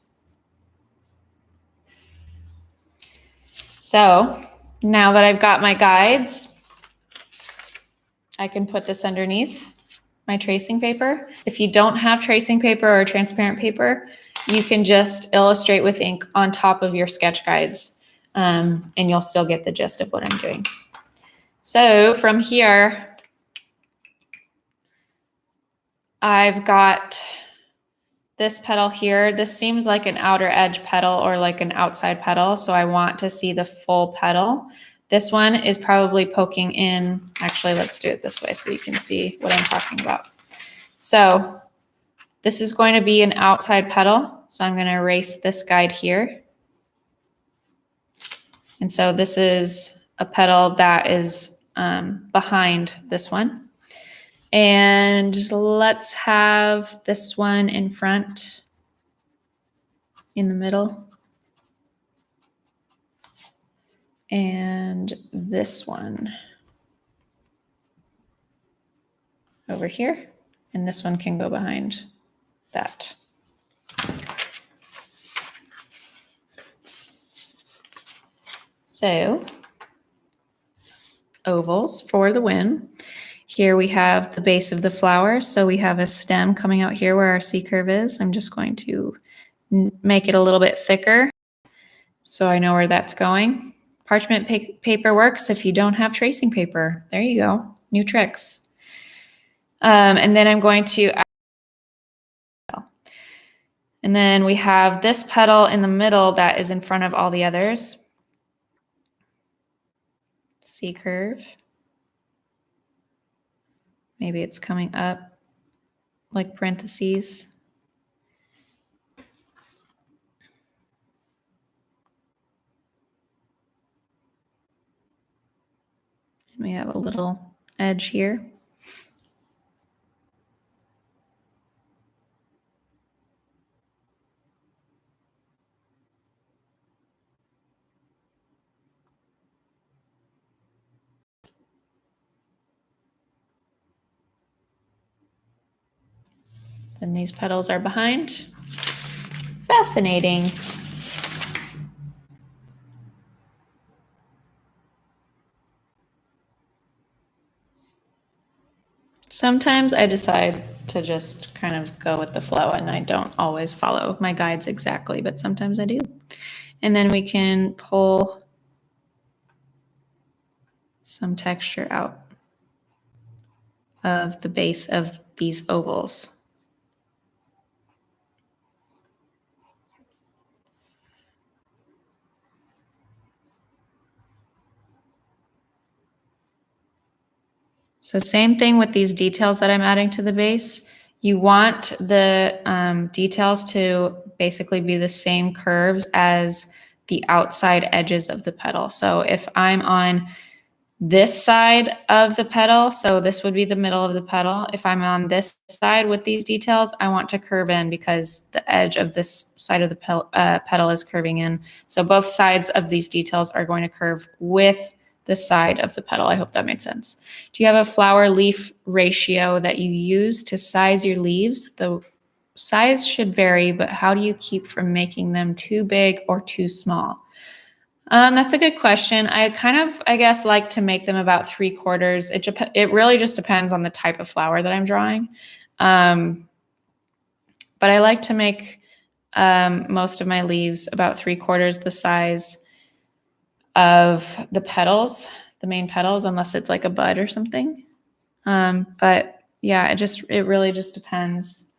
So now that I've got my guides, I can put this underneath my tracing paper. If you don't have tracing paper or transparent paper, you can just illustrate with ink on top of your sketch guides, and you'll still get the gist of what I'm doing. So from here, I've got this petal here. This seems like an outer edge petal or like an outside petal, so I want to see the full petal. This one is probably poking in. Actually, let's do it this way so you can see what I'm talking about. So this is going to be an outside petal, so I'm going to erase this guide here. And so this is a petal that is behind this one. And let's have this one in front, in the middle. And this one over here. And this one can go behind that. So, ovals for the win. Here we have the base of the flower. So we have a stem coming out here where our C curve is. I'm just going to make it a little bit thicker so I know where that's going. Parchment paper works if you don't have tracing paper. There you go. New tricks. And then I'm going to add. And then we have this petal in the middle that is in front of all the others. C curve. Maybe it's coming up like parentheses. And we have a little edge here. Then these petals are behind. Fascinating. Sometimes I decide to just kind of go with the flow and I don't always follow my guides exactly, but sometimes I do. And then we can pull some texture out of the base of these ovals. So same thing with these details that I'm adding to the base. you want the details to basically be the same curves as the outside edges of the petal. So if I'm on this side of the petal, so this would be the middle of the petal. If I'm on this side with these details, I want to curve in because the edge of this side of the petal is curving in. So both sides of these details are going to curve with the side of the petal. I hope that made sense. Do you have a flower leaf ratio that you use to size your leaves? The size should vary, but how do you keep from making them too big or too small? That's a good question. I kind of, I guess, like to make them about 3/4. It really just depends on the type of flower that I'm drawing. But I like to make most of my leaves about 3/4 the size of the petals, the main petals, unless it's like a bud or something. But yeah, it really just depends.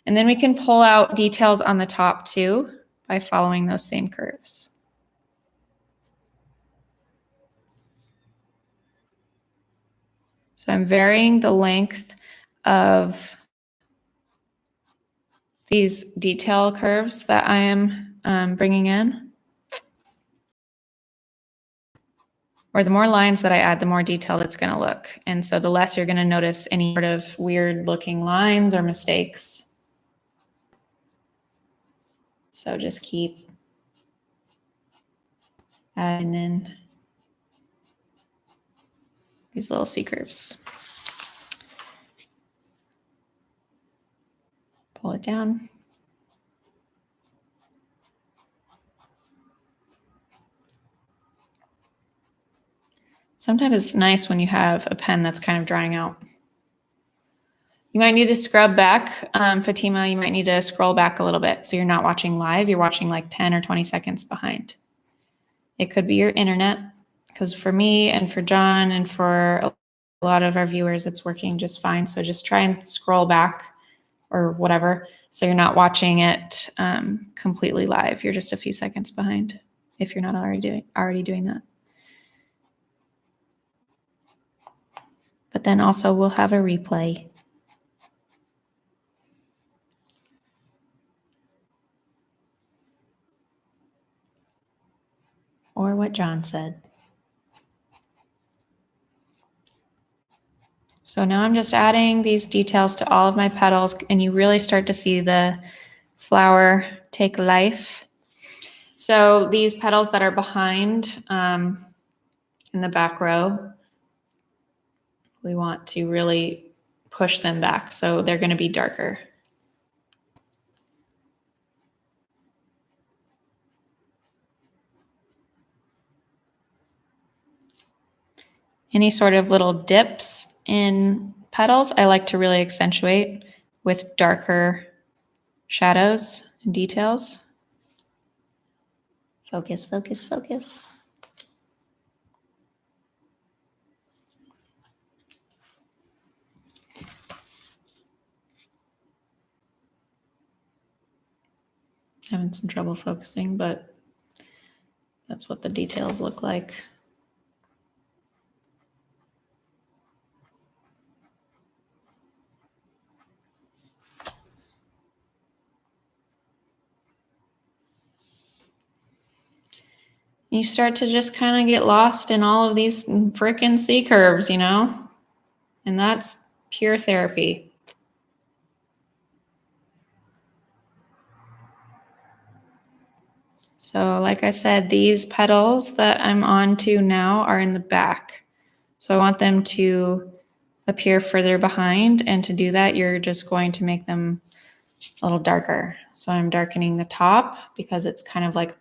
And then we can pull out details on the top too by following those same curves. So I'm varying the length of these detail curves that I am bringing in. Or the more lines that I add, the more detailed it's going to look. And so the less you're going to notice any sort of weird looking lines or mistakes. So just keep adding in these little C curves. Pull it down. Sometimes it's nice when you have a pen that's kind of drying out. You might need to scrub back. Fatima, you might need to scroll back a little bit so you're not watching live. You're watching like 10 or 20 seconds behind. It could be your internet, because for me and for John and for a lot of our viewers, it's working just fine. So just try and scroll back or whatever, so you're not watching it completely live. You're just a few seconds behind if you're not already doing that. But then also we'll have a replay. Or what John said. So now I'm just adding these details to all of my petals, and you really start to see the flower take life. So these petals that are behind in the back row, we want to really push them back. So they're going to be darker. Any sort of little dips in petals, I like to really accentuate with darker shadows and details. Focus, focus, focus. Having some trouble focusing, but that's what the details look like. You start to just kind of get lost in all of these frickin' C curves, you know? And that's pure therapy. So like I said, these petals that I'm on to now are in the back. So I want them to appear further behind. And to do that, you're just going to make them a little darker. So I'm darkening the top because it's kind of like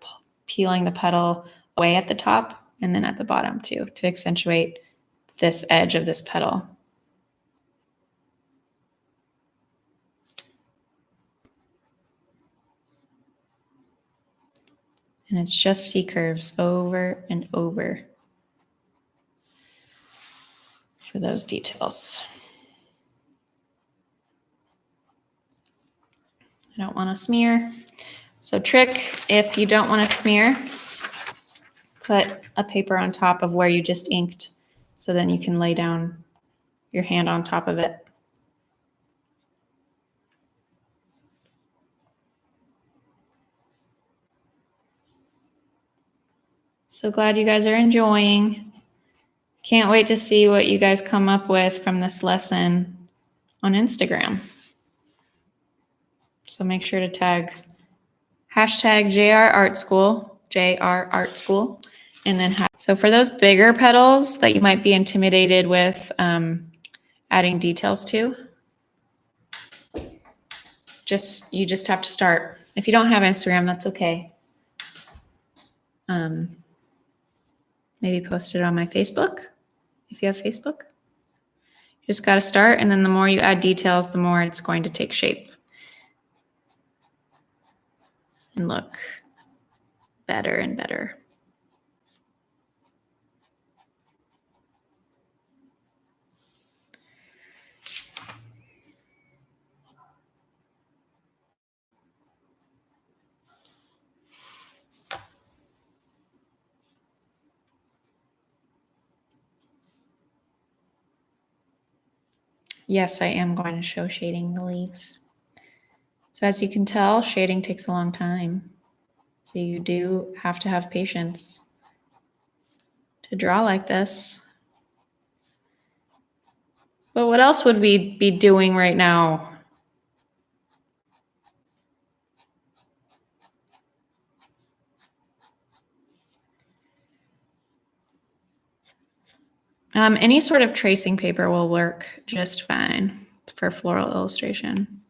peeling the petal away at the top and then at the bottom too, to accentuate this edge of this petal. And it's just C curves over and over for those details. I don't want to smear. So trick, if you don't want to smear, put a paper on top of where you just inked, so then you can lay down your hand on top of it. So glad you guys are enjoying. Can't wait to see what you guys come up with from this lesson on Instagram. So make sure to tag hashtag JR Art School, JR Art School. And then, so for those bigger petals that you might be intimidated with adding details to, you just have to start. If you don't have Instagram, that's okay. Maybe post it on my Facebook if you have Facebook. You just got to start, and then the more you add details, the more it's going to take shape and look better and better. Yes, I am going to show shading the leaves. So as you can tell, shading takes a long time. So you do have to have patience to draw like this. But what else would we be doing right now? Any sort of tracing paper will work just fine for floral illustration.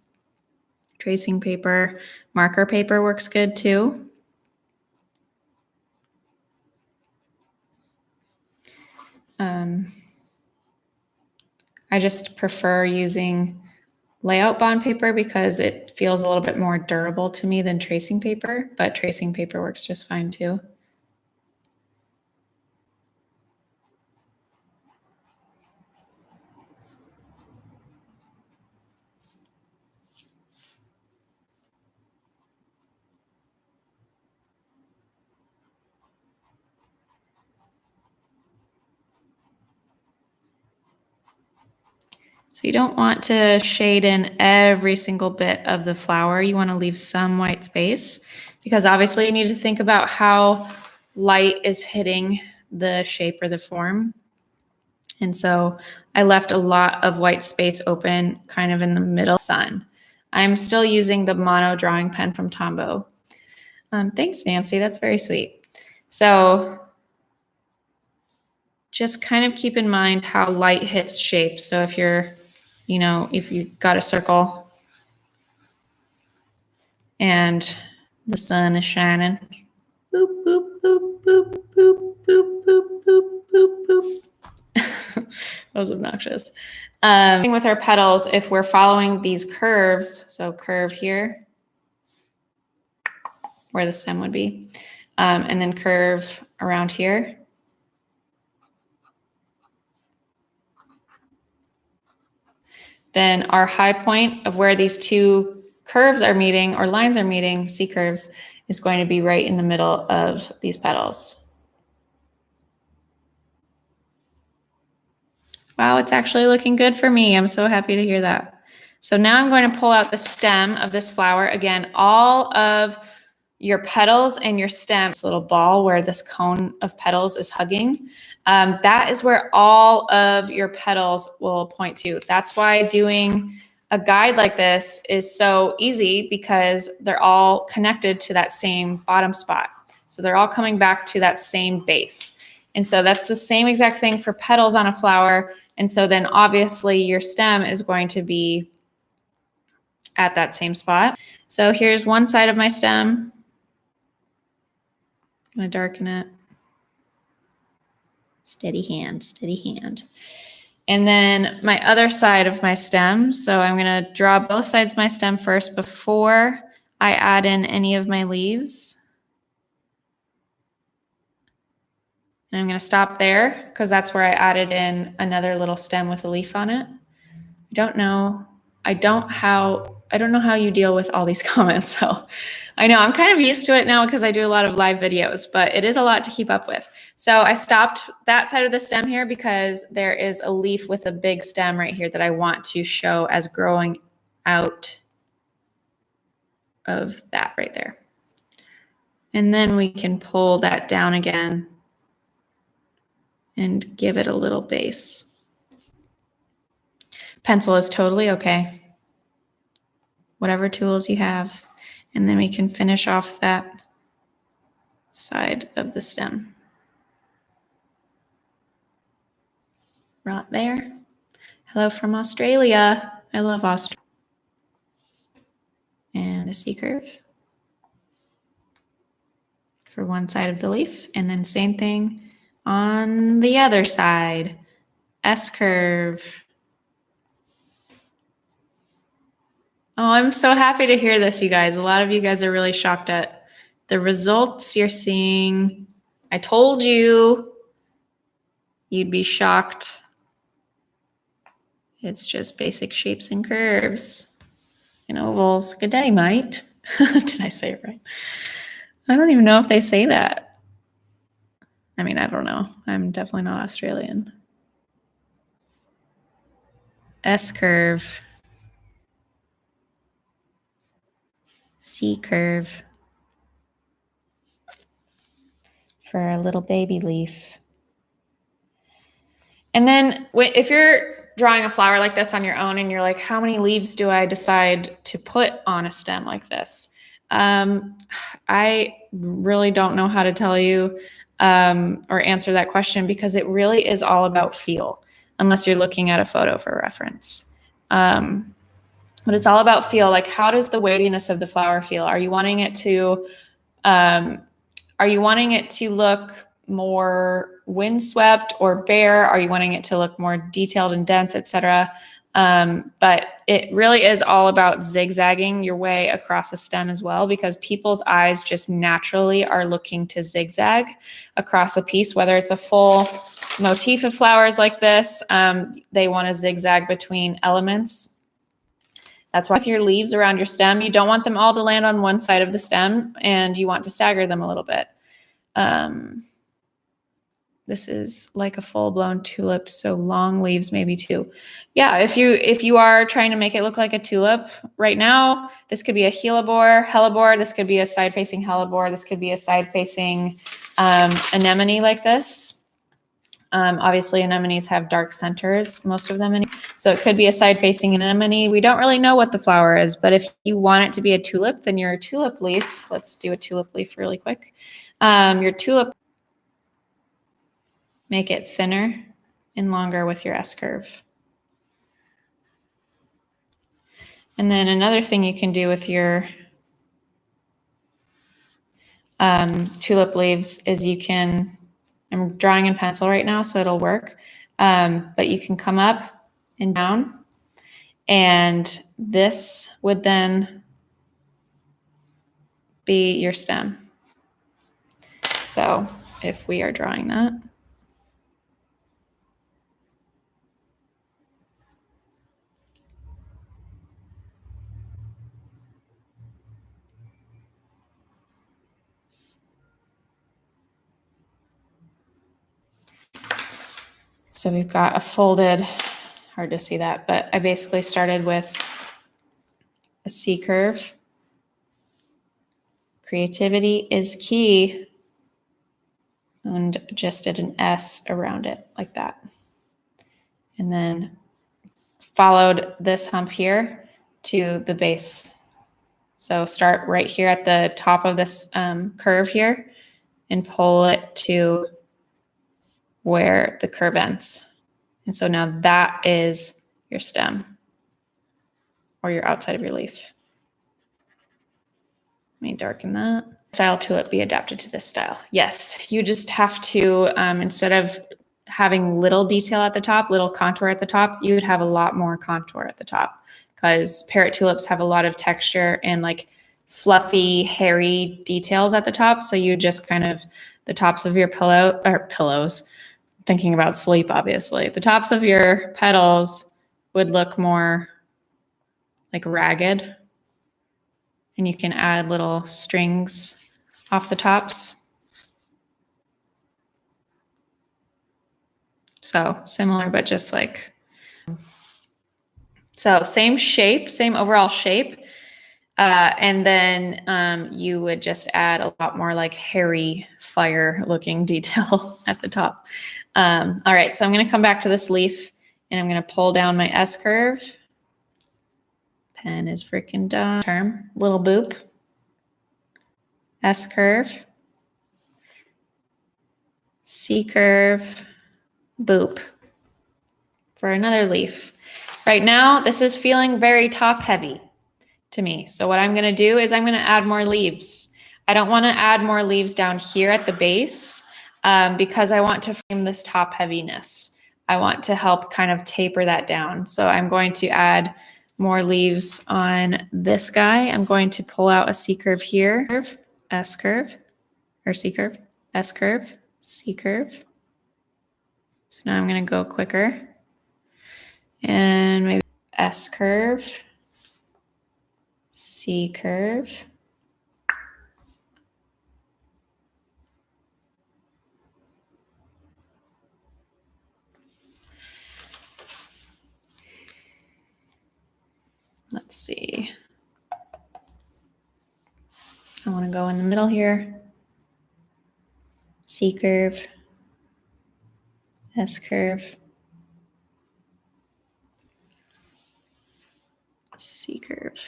Tracing paper, marker paper works good too. I just prefer using layout bond paper because it feels a little bit more durable to me than tracing paper, but tracing paper works just fine too. So you don't want to shade in every single bit of the flower. You want to leave some white space because obviously you need to think about how light is hitting the shape or the form. And so I left a lot of white space open kind of in the middle sun. I'm still using the mono drawing pen from Tombow. Thanks, Nancy. That's very sweet. So just kind of keep in mind how light hits shape. So if you're, if you got a circle and the sun is shining, boop, boop, boop, boop, boop, boop, boop, boop, boop, boop. That was obnoxious. With our petals, if we're following these curves, so curve here, where the stem would be, and then curve around here. Then our high point of where these two curves are meeting or lines are meeting, C curves, is going to be right in the middle of these petals. Wow, it's actually looking good for me. I'm so happy to hear that. So now I'm going to pull out the stem of this flower. Again, all of your petals and your stem, this little ball where this cone of petals is hugging, that is where all of your petals will point to. That's why doing a guide like this is so easy because they're all connected to that same bottom spot. So they're all coming back to that same base. And so that's the same exact thing for petals on a flower. And so then obviously your stem is going to be at that same spot. So here's one side of my stem. I'm going to darken it. Steady hand, steady hand. And then my other side of my stem. So I'm going to draw both sides of my stem first before I add in any of my leaves. And I'm going to stop there because that's where I added in another little stem with a leaf on it. I don't know how you deal with all these comments. So I know I'm kind of used to it now because I do a lot of live videos, but it is a lot to keep up with. So I stopped that side of the stem here because there is a leaf with a big stem right here that I want to show as growing out of that right there. And then we can pull that down again and give it a little base. Pencil is totally okay. Whatever tools you have. And then we can finish off that side of the stem. Right there. Hello from Australia. I love Australia. And a C curve for one side of the leaf. And then same thing on the other side. S curve. Oh, I'm so happy to hear this, you guys. A lot of you guys are really shocked at the results you're seeing. I told you you'd be shocked. It's just basic shapes and curves and ovals. Good day, mate. Did I say it right? I don't even know if they say that. I mean, I don't know. I'm definitely not Australian. S curve. C curve. For a little baby leaf. And then if you're drawing a flower like this on your own and you're like, how many leaves do I decide to put on a stem like this? I really don't know how to tell you or answer that question, because it really is all about feel, unless you're looking at a photo for reference. But it's all about feel. Like, how does the weightiness of the flower feel? Are you wanting it to look more windswept or bare? Are you wanting it to look more detailed and dense, etc.? But it really is all about zigzagging your way across a stem as well, because people's eyes just naturally are looking to zigzag across a piece, whether it's a full motif of flowers like this. They want to zigzag between elements. That's why with your leaves around your stem, you don't want them all to land on one side of the stem, and you want to stagger them a little bit. This is like a full-blown tulip, so long leaves maybe too. Yeah, if you are trying to make it look like a tulip right now, this could be a hellebore. This could be a side-facing hellebore. This could be a side-facing anemone like this. Obviously, anemones have dark centers, most of them. So it could be a side-facing anemone. We don't really know what the flower is, but if you want it to be a tulip, then your tulip leaf, let's do a tulip leaf really quick. Your tulip, make it thinner and longer with your S-curve. And then another thing you can do with your tulip leaves is you can, I'm drawing in pencil right now, so it'll work. But you can come up and down, and this would then be your stem. So if we are drawing that, so we've got a folded, hard to see that, but I basically started with a C curve. Creativity is key. And just did an S around it like that. And then followed this hump here to the base. So start right here at the top of this curve here and pull it to where the curve ends. And so now that is your stem or your outside of your leaf. Let me darken that. Style tulip be adapted to this style? Yes, you just have to, instead of having little detail at the top, little contour at the top, you would have a lot more contour at the top, because parrot tulips have a lot of texture and like fluffy, hairy details at the top. So you just kind of, the tops of your pillows, thinking about sleep, obviously, the tops of your petals would look more like ragged, and you can add little strings off the tops. So similar, but just like, so same shape, same overall shape. And then you would just add a lot more like hairy fire looking detail at the top. All right, so I'm going to come back to this leaf and I'm going to pull down my S curve. Pen is freaking dumb. Term, little boop. S curve. C curve. Boop. For another leaf. Right now, this is feeling very top heavy to me. So what I'm going to do is I'm going to add more leaves. I don't want to add more leaves down here at the base because I want to frame this top heaviness. I want to help kind of taper that down. So I'm going to add more leaves on this guy. I'm going to pull out a C curve here, S curve, or C curve, S curve, C curve. So now I'm going to go quicker. And maybe S curve, C curve. Let's see. I want to go in the middle here. C curve, S curve, C curve.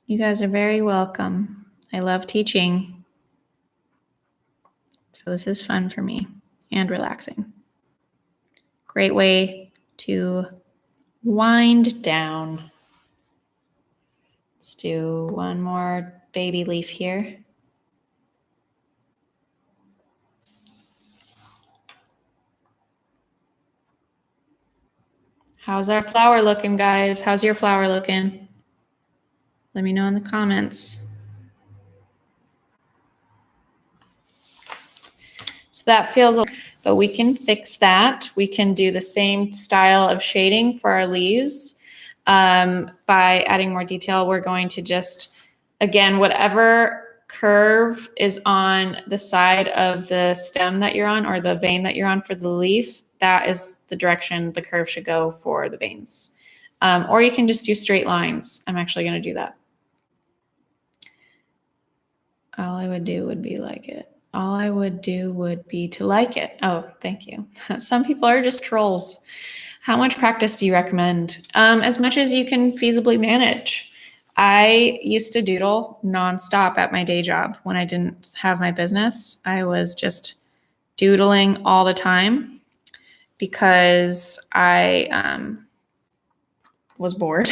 You guys are very welcome. I love teaching. So this is fun for me and relaxing. Great way to wind down. Let's do one more baby leaf here. How's our flower looking, guys? How's your flower looking? Let me know in the comments. So that feels, but we can fix that. We can do the same style of shading for our leaves by adding more detail. We're going to just, again, whatever curve is on the side of the stem that you're on or the vein that you're on for the leaf, that is the direction the curve should go for the veins. Or you can just do straight lines. I'm actually going to do that. All I would do would be like it. All I would do would be to like it. Oh, thank you. Some people are just trolls. How much practice do you recommend? As much as you can feasibly manage. I used to doodle nonstop at my day job when I didn't have my business. I was just doodling all the time because I was bored.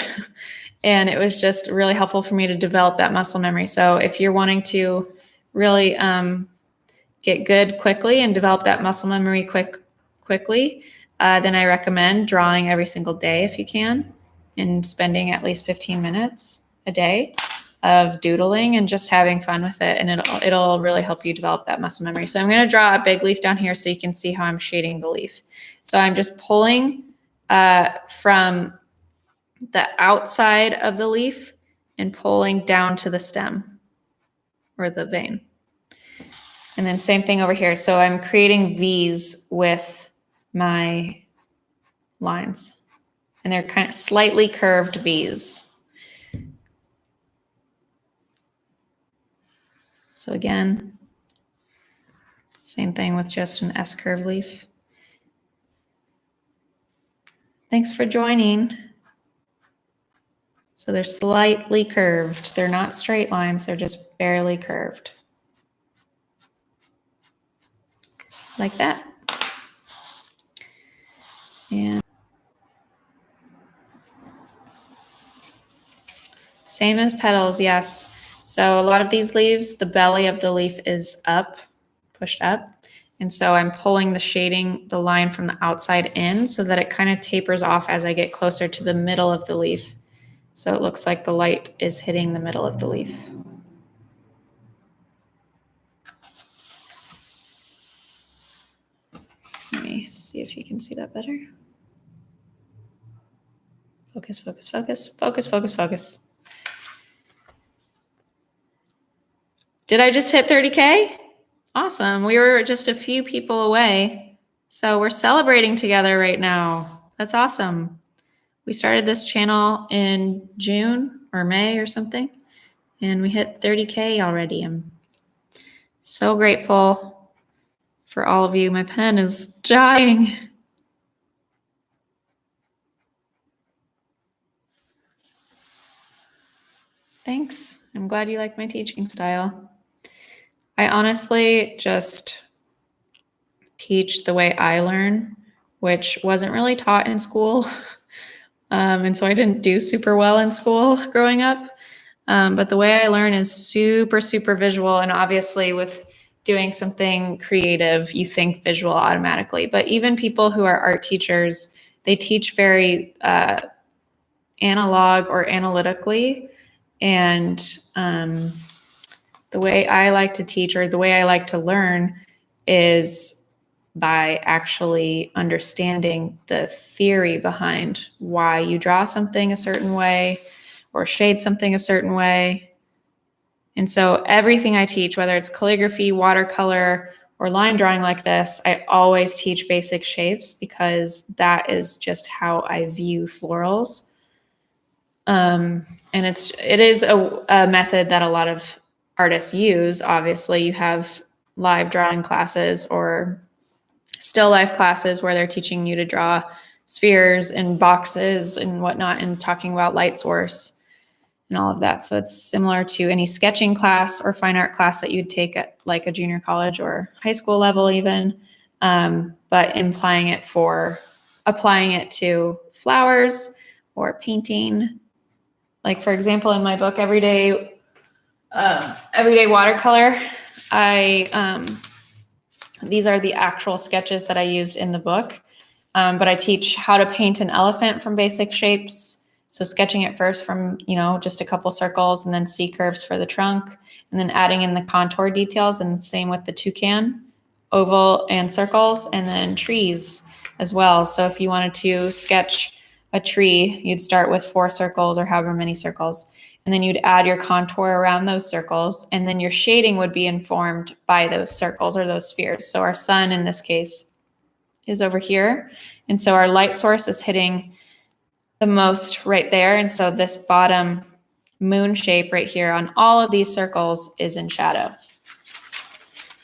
And it was just really helpful for me to develop that muscle memory. So if you're wanting to really get good quickly and develop that muscle memory quickly, then I recommend drawing every single day if you can, and spending at least 15 minutes a day of doodling and just having fun with it. And it'll really help you develop that muscle memory. So I'm going to draw a big leaf down here so you can see how I'm shading the leaf. So I'm just pulling from the outside of the leaf and pulling down to the stem or the vein. And then same thing over here. So I'm creating V's with my lines, and they're kind of slightly curved V's. So again, same thing with just an S curve leaf. Thanks for joining. So they're slightly curved. They're not straight lines. They're just barely curved. Like that. And same as petals, yes. So a lot of these leaves, the belly of the leaf is up, pushed up. And so I'm pulling the shading, the line from the outside in so that it kind of tapers off as I get closer to the middle of the leaf. So it looks like the light is hitting the middle of the leaf. Let me see if you can see that better. Focus, focus, focus, focus, focus, focus. Did I just hit 30K? Awesome. We were just a few people away. So we're celebrating together right now. That's awesome. We started this channel in June or May or something, and we hit 30K already. I'm so grateful for all of you. My pen is dying. Thanks. I'm glad you like my teaching style. I honestly just teach the way I learn, which wasn't really taught in school. And so I didn't do super well in school growing up. But the way I learn is super, super visual. And obviously with doing something creative, you think visual automatically. But even people who are art teachers, they teach very analog or analytically. And the way I like to teach, or the way I like to learn, is by actually understanding the theory behind why you draw something a certain way or shade something a certain way. And so everything I teach, whether it's calligraphy, watercolor, or line drawing like this, I always teach basic shapes because that is just how I view florals. And it is a method that a lot of artists use. Obviously, you have live drawing classes or still life classes where they're teaching you to draw spheres and boxes and whatnot and talking about light source and all of that. So it's similar to any sketching class or fine art class that you'd take at like a junior college or high school level even, but applying it to flowers or painting. Like, for example, in my book, Everyday Watercolor, these are the actual sketches that I used in the book. But I teach how to paint an elephant from basic shapes. So sketching it first from, just a couple circles, and then C curves for the trunk, and then adding in the contour details, and same with the toucan, oval and circles, and then trees as well. So if you wanted to sketch a tree, you'd start with 4 circles or however many circles, and then you'd add your contour around those circles, and then your shading would be informed by those circles or those spheres. So our sun in this case is over here, and so our light source is hitting the most right there, and so this bottom moon shape right here on all of these circles is in shadow.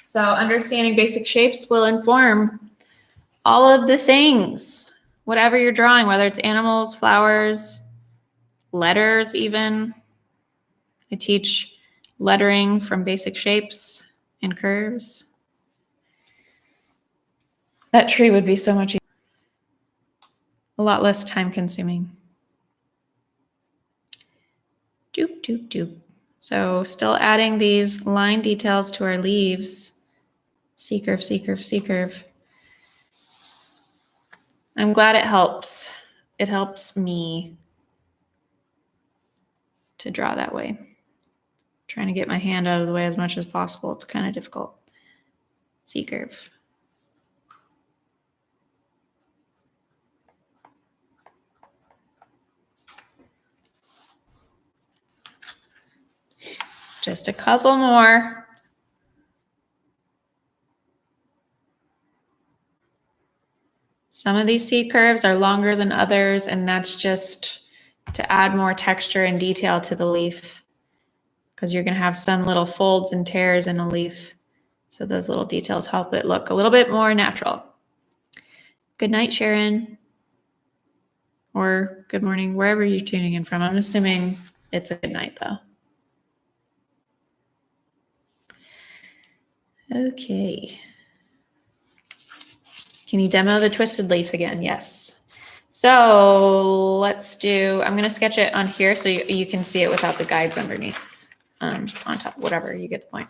So understanding basic shapes will inform all of the things, whatever you're drawing, whether it's animals, flowers, letters even. I teach lettering from basic shapes and curves. That tree would be so much easier. A lot less time consuming. Doop, doop, doop. So still adding these line details to our leaves. C curve, C curve, C curve. I'm glad it helps. It helps me to draw that way. Trying to get my hand out of the way as much as possible. It's kind of difficult. C curve. Just a couple more. Some of these C curves are longer than others, and that's just to add more texture and detail to the leaf, because you're going to have some little folds and tears in a leaf. So those little details help it look a little bit more natural. Good night, Sharon. Or good morning, wherever you're tuning in from. I'm assuming it's a good night, though. Okay. Can you demo the twisted leaf again? Yes. So let's do, I'm going to sketch it on here so you can see it without the guides underneath, on top, whatever, you get the point.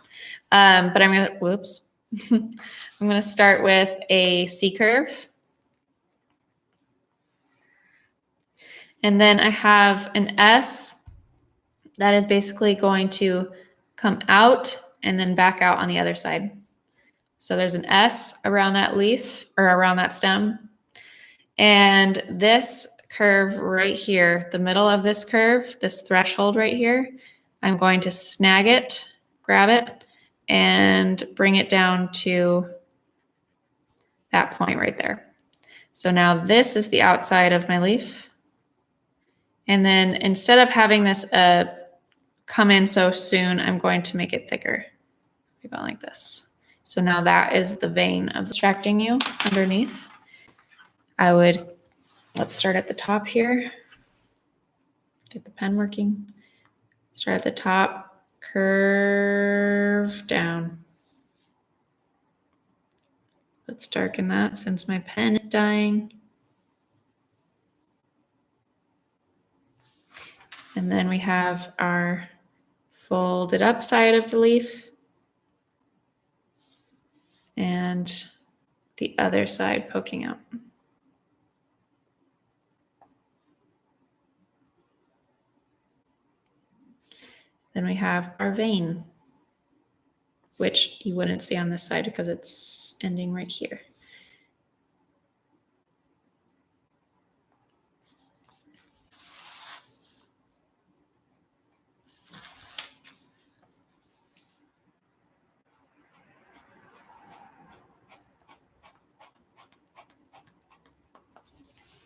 But I'm going to, whoops. I'm going to start with a C curve. And then I have an S that is basically going to come out and then back out on the other side. So there's an S around that leaf or around that stem. And this curve right here, the middle of this curve, this threshold right here, I'm going to snag it, grab it, and bring it down to that point right there. So now this is the outside of my leaf. And then instead of having this come in so soon, I'm going to make it thicker. We're going like this. So now that is the vein of distracting you underneath. Let's start at the top here. Get the pen working. Start at the top, curve down. Let's darken that since my pen is dying. And then we have our folded up side of the leaf and the other side poking out. Then we have our vein, which you wouldn't see on this side because it's ending right here.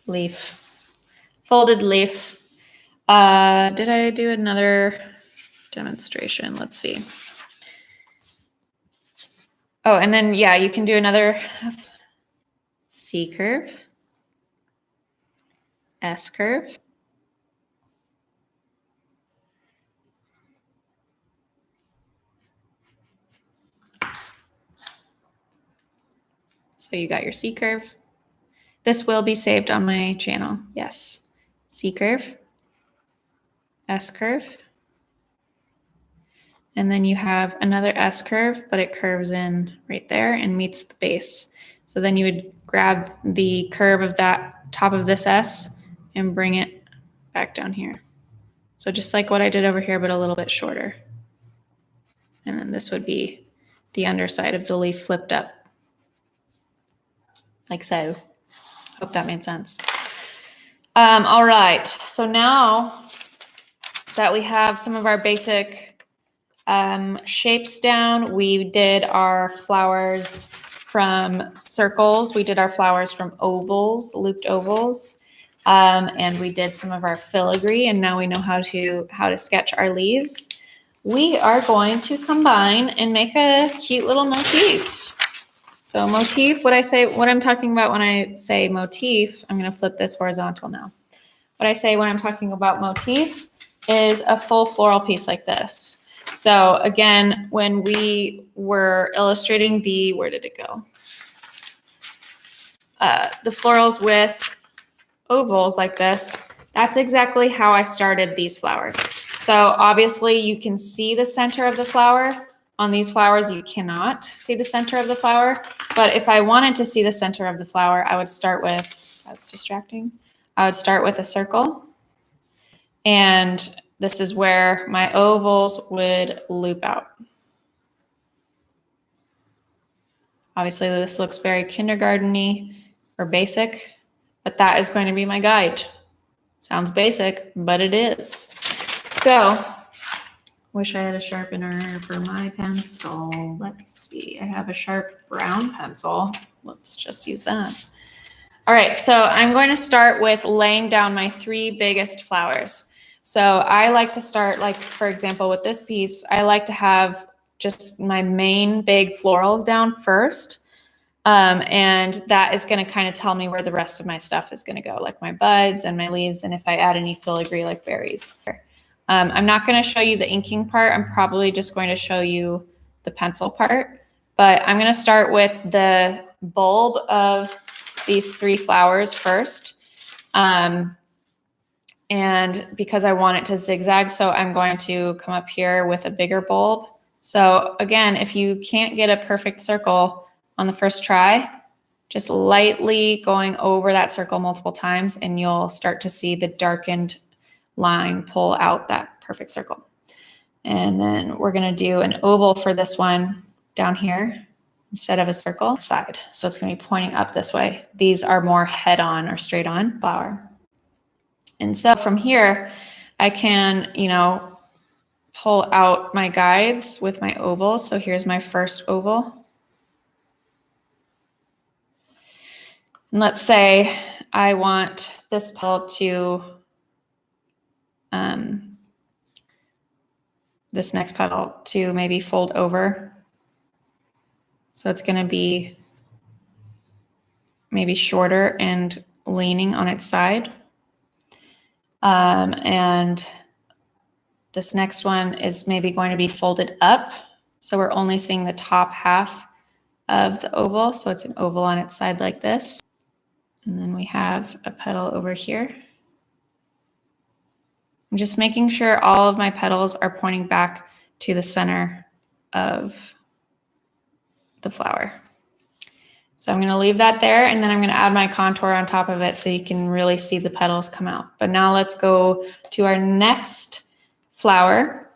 Leaf, folded leaf. Did I do another demonstration? Let's see. Oh, and then, yeah, you can do another C curve, S curve, so you got your C curve. This will be saved on my channel, yes. C curve, S curve, and then you have another S curve, but it curves in right there and meets the base. So then you would grab the curve of that top of this S and bring it back down here. So just like what I did over here, but a little bit shorter. And then this would be the underside of the leaf flipped up. Like so. Hope that made sense. All right, so now that we have some of our basic shapes down, we did our flowers from circles, we did our flowers from ovals, looped ovals, and we did some of our filigree, and now we know how to sketch our leaves. We are going to combine and make a cute little motif. So motif, what I'm talking about when I say motif, I'm going to flip this horizontal now. What I say when I'm talking about motif is a full floral piece like this. So again, when we were illustrating where did it go? The florals with ovals like this, that's exactly how I started these flowers. So obviously you can see the center of the flower. On these flowers, you cannot see the center of the flower. But if I wanted to see the center of the flower, I would start with, that's distracting. I would start with a circle. And this is where my ovals would loop out. Obviously, this looks very kindergarten-y or basic, but that is going to be my guide. Sounds basic, but it is. So, wish I had a sharpener for my pencil. Let's see, I have a sharp brown pencil. Let's just use that. All right, so I'm going to start with laying down my 3 biggest flowers. So I like to start, like, for example, with this piece, I like to have just my main big florals down first. And that is going to kind of tell me where the rest of my stuff is going to go, like my buds and my leaves, and if I add any filigree like berries. I'm not going to show you the inking part. I'm probably just going to show you the pencil part. But I'm going to start with the bulb of these 3 flowers first. And because I want it to zigzag, so I'm going to come up here with a bigger bulb. So again, if you can't get a perfect circle on the first try, just lightly going over that circle multiple times and you'll start to see the darkened line pull out that perfect circle. And then we're going to do an oval for this one down here instead of a circle side. So it's going to be pointing up this way. These are more head on or straight on flower. And so from here, I can, pull out my guides with my ovals. So here's my first oval. And let's say I want this petal to, this next petal to maybe fold over. So it's going to be maybe shorter and leaning on its side. And this next one is maybe going to be folded up. So we're only seeing the top half of the oval. So it's an oval on its side like this. And then we have a petal over here. I'm just making sure all of my petals are pointing back to the center of the flower. So I'm going to leave that there, and then I'm going to add my contour on top of it so you can really see the petals come out. But now let's go to our next flower,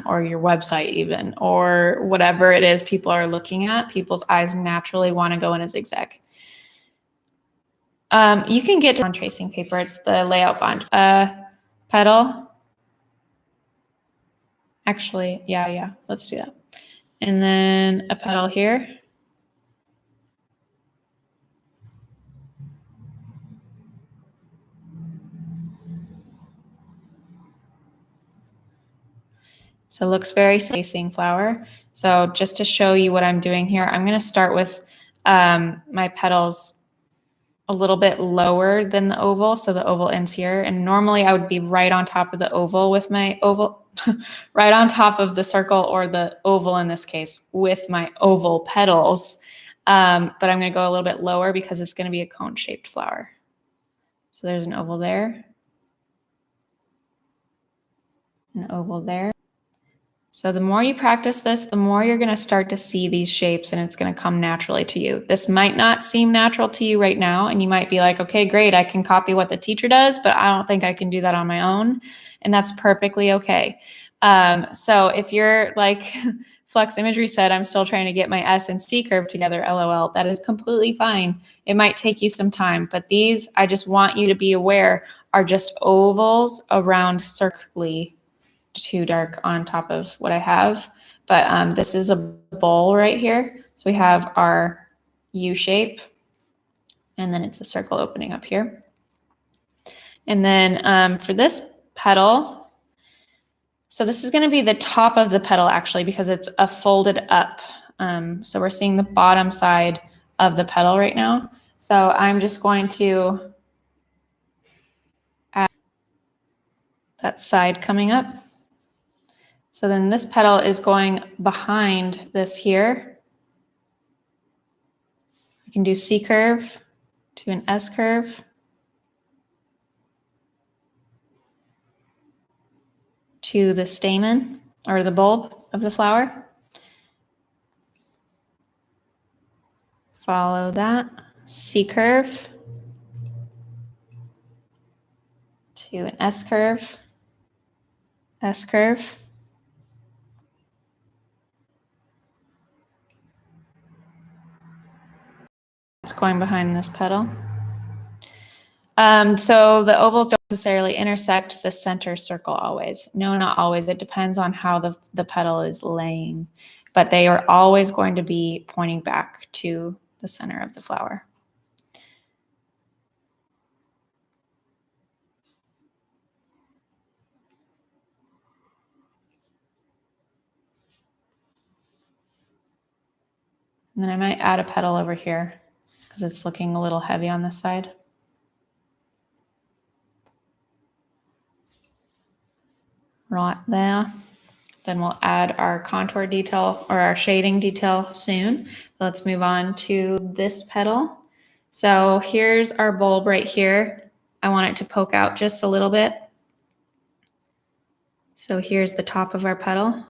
or your website even, or whatever it is people are looking at. People's eyes naturally want to go in a zigzag. You can get on tracing paper. It's the layout bond. Petal. Actually, yeah, let's do that. And then a petal here. So it looks very facing flower. So just to show you what I'm doing here, I'm going to start with my petals a little bit lower than the oval. So the oval ends here. And normally I would be right on top of the oval with my oval, right on top of the circle, or the oval in this case, with my oval petals. But I'm going to go a little bit lower because it's going to be a cone-shaped flower. So there's an oval there. An oval there. So the more you practice this, the more you're going to start to see these shapes, and it's going to come naturally to you. This might not seem natural to you right now, and you might be like, okay, great, I can copy what the teacher does, but I don't think I can do that on my own, and that's perfectly okay. So if you're like Flux Imagery said, I'm still trying to get my S and C curve together, LOL, that is completely fine. It might take you some time, but these, I just want you to be aware, are just ovals around circly. Too dark on top of what I have, but this is a bowl right here. So we have our U shape, and then it's a circle opening up here. And then for this petal, so this is going to be the top of the petal actually, because it's a folded up. So we're seeing the bottom side of the petal right now. So I'm just going to add that side coming up. So then this petal is going behind this here. You can do C curve to an S curve to the stamen or the bulb of the flower. Follow that. C curve to an S curve, S curve. It's going behind this petal. So the ovals don't necessarily intersect the center circle always. No, not always. It depends on how the petal is laying, but they are always going to be pointing back to the center of the flower. And then I might add a petal over here because it's looking a little heavy on this side. Right there. Then we'll add our contour detail or our shading detail soon. Let's move on to this petal. So here's our bulb right here. I want it to poke out just a little bit. So here's the top of our petal.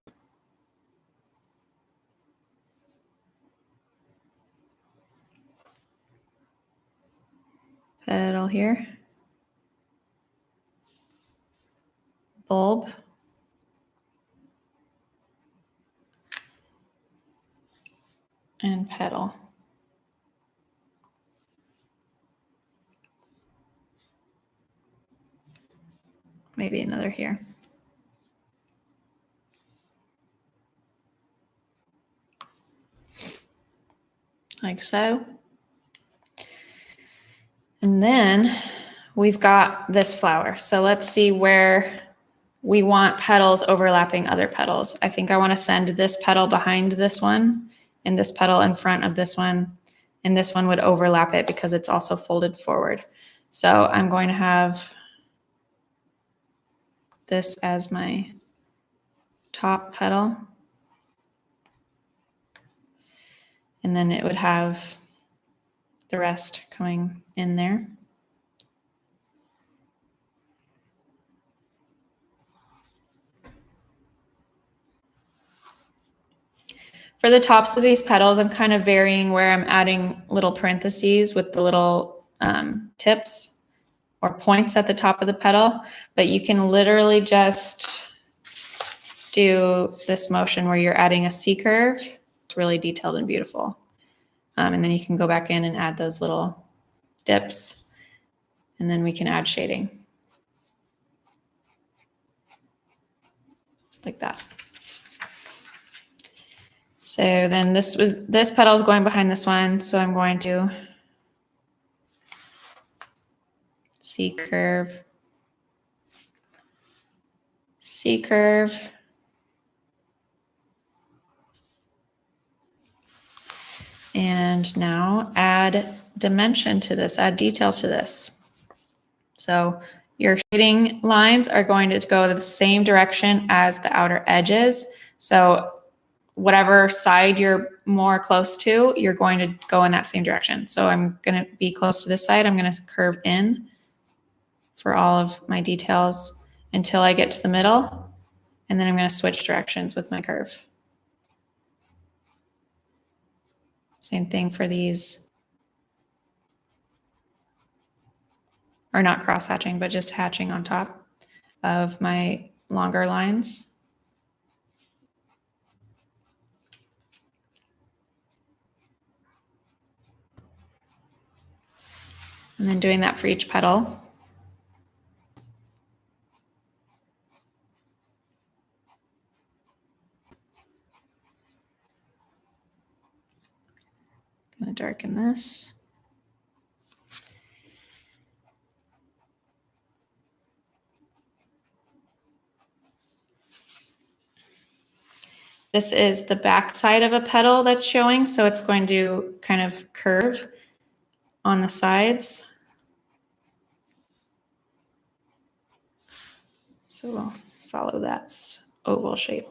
Petal here. Bulb. And petal. Maybe another here. like so. And then we've got this flower. So let's see where we want petals overlapping other petals. I think I want to send this petal behind this one and this petal in front of this one. And this one would overlap it because it's also folded forward. So I'm going to have this as my top petal. And then it would have the rest coming in there. For the tops of these petals, I'm kind of varying where I'm adding little parentheses with the little tips or points at the top of the petal, but you can literally just do this motion where you're adding a C curve. It's really detailed and beautiful. And then you can go back in and add those little dips, and then we can add shading like that. So then this petal is going behind this one. So I'm going to C curve, C curve. And now add dimension to this, add detail to this. So your shading lines are going to go the same direction as the outer edges. So whatever side you're more close to, you're going to go in that same direction. So I'm going to be close to this side. I'm going to curve in for all of my details until I get to the middle. And then I'm going to switch directions with my curve. Same thing for these, or not cross hatching, but just hatching on top of my longer lines. And then doing that for each petal. I'm going to darken this. This is the back side of a petal that's showing, so it's going to kind of curve on the sides. So we'll follow that oval shape.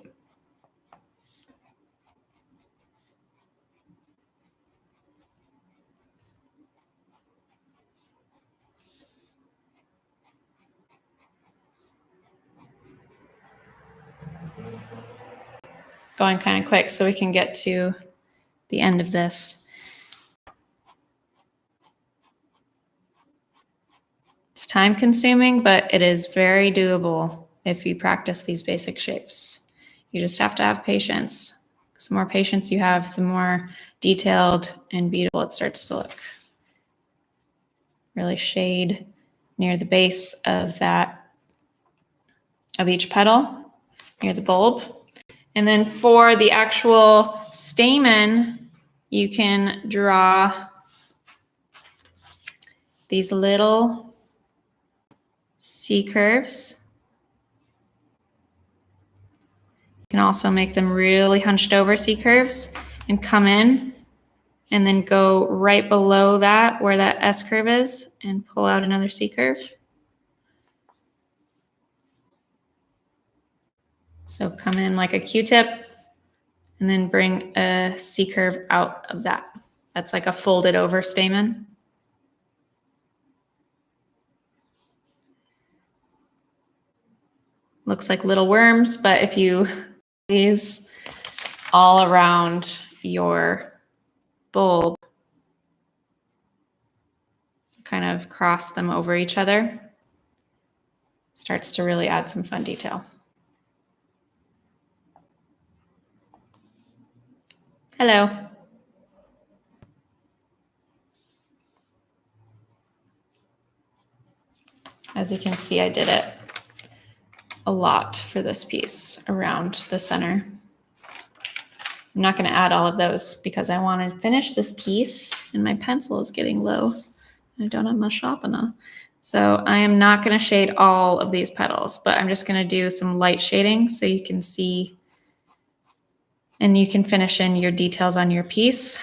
Going kind of quick so we can get to the end of this. It's time consuming, but it is very doable if you practice these basic shapes. You just have to have patience. The more patience you have, the more detailed and beautiful it starts to look. Really shade near the base of each petal, near the bulb. And then for the actual stamen, you can draw these little C curves. You can also make them really hunched over C curves and come in and then go right below that where that S curve is and pull out another C curve. So come in like a Q-tip and then bring a C curve out of that. That's like a folded over stamen. Looks like little worms, but if you these all around your bulb, kind of cross them over each other, starts to really add some fun detail. Hello. As you can see, I did it a lot for this piece around the center. I'm not going to add all of those because I want to finish this piece and my pencil is getting low. I don't have my sharpener. So I am not going to shade all of these petals, but I'm just going to do some light shading so you can see and you can finish in your details on your piece.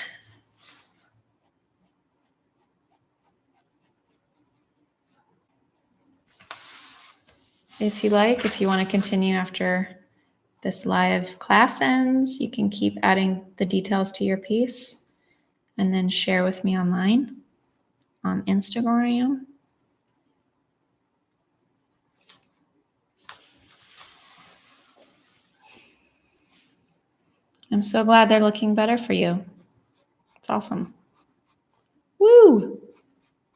If you like, if you want to continue after this live class ends, you can keep adding the details to your piece and then share with me online on Instagram. I'm so glad they're looking better for you. It's awesome. Woo!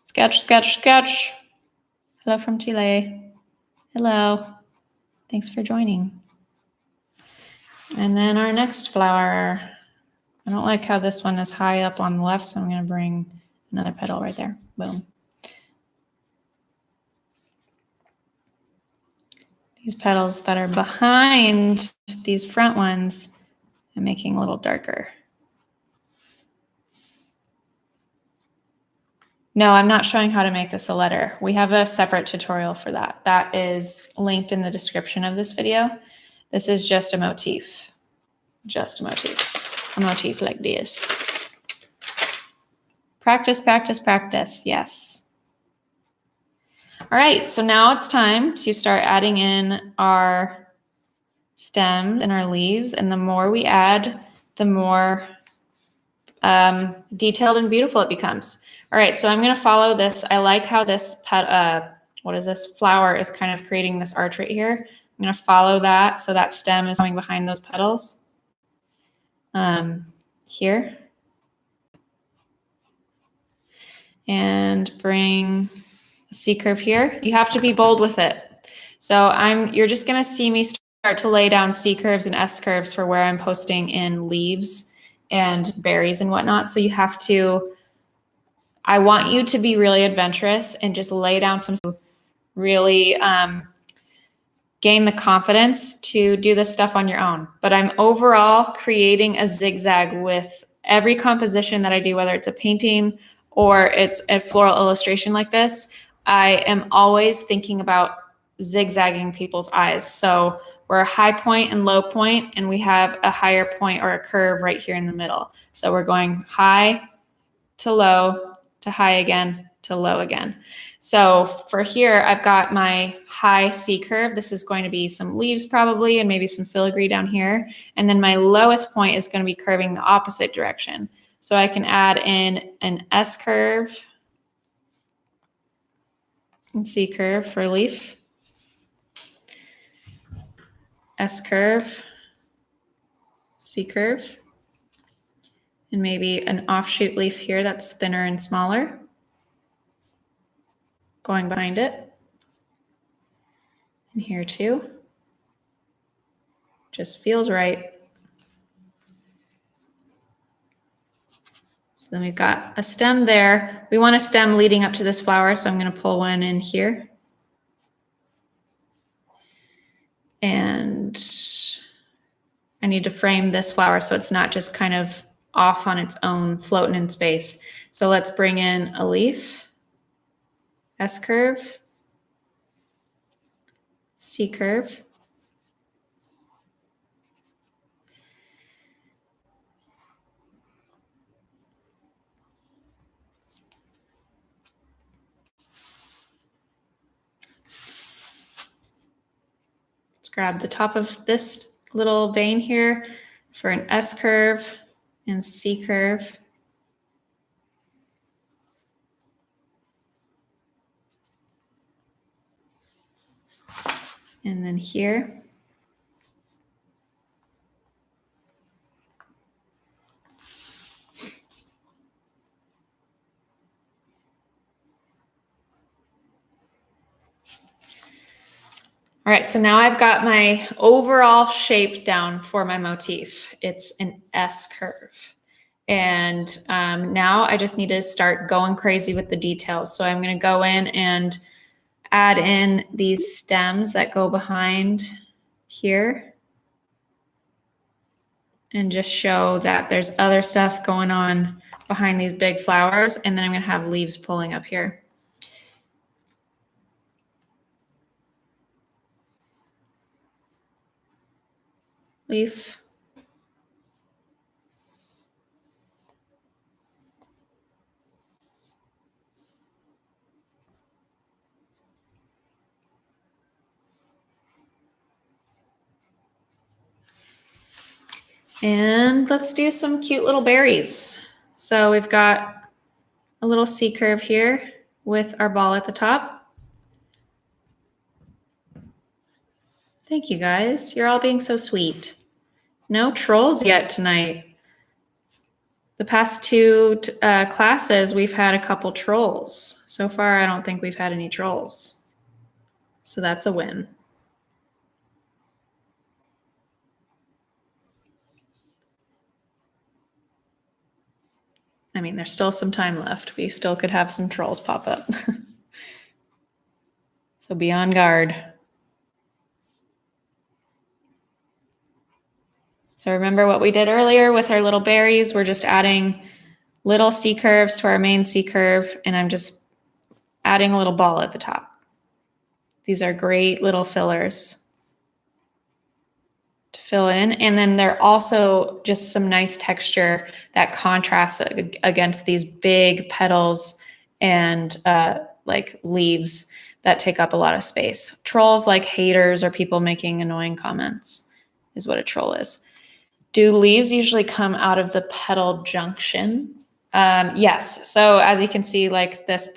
Sketch, sketch, sketch. Hello from Chile. Hello. Thanks for joining. And then our next flower. I don't like how this one is high up on the left, so I'm going to bring another petal right there. Boom. These petals that are behind these front ones, I'm making a little darker. No, I'm not showing how to make this a letter. We have a separate tutorial for that. That is linked in the description of this video. This is just a motif. Just a motif. A motif like this. Practice, practice, practice. Yes. All right, so now it's time to start adding in our stems and our leaves. And the more we add, the more detailed and beautiful it becomes. All right, so I'm going to follow this. I like how this flower is kind of creating this arch right here. I'm going to follow that so that stem is going behind those petals. Here. And bring a C curve here. You have to be bold with it. So you're just going to see me start to lay down C curves and S curves for where I'm posting in leaves and berries and whatnot. So you have to, I want you to be really adventurous and just lay down some, really gain the confidence to do this stuff on your own. But I'm overall creating a zigzag with every composition that I do, whether it's a painting or it's a floral illustration like this. I am always thinking about zigzagging people's eyes. So we're a high point and low point, and we have a higher point or a curve right here in the middle. So we're going high to low to high again to low again. So for here, I've got my high C curve. This is going to be some leaves probably, and maybe some filigree down here. And then my lowest point is going to be curving the opposite direction. So I can add in an S curve and C curve for leaf. S curve, C curve, and maybe an offshoot leaf here that's thinner and smaller, going behind it. And here too. Just feels right. So then we've got a stem there. We want a stem leading up to this flower, so I'm going to pull one in here. And I need to frame this flower so it's not just kind of off on its own, floating in space. So let's bring in a leaf, S curve, C curve. Grab the top of this little vein here for an S curve and C curve. And then here. All right, so now I've got my overall shape down for my motif. It's an S curve. And now I just need to start going crazy with the details. So I'm going to go in and add in these stems that go behind here. and just show that there's other stuff going on behind these big flowers. And then I'm gonna have leaves pulling up here. Leaf. And let's do some cute little berries. So we've got a little C curve here with our ball at the top. Thank you guys. You're all being so sweet. No trolls yet tonight. The past two classes, we've had a couple trolls. So far, I don't think we've had any trolls. So that's a win. I mean, there's still some time left. We still could have some trolls pop up. So be on guard. So remember what we did earlier with our little berries. We're just adding little C curves to our main C curve, and I'm just adding a little ball at the top. These are great little fillers to fill in. And then they're also just some nice texture that contrasts against these big petals and like leaves that take up a lot of space. Trolls like haters or people making annoying comments is what a troll is. Do leaves usually come out of the petal junction? Yes. So as you can see, like this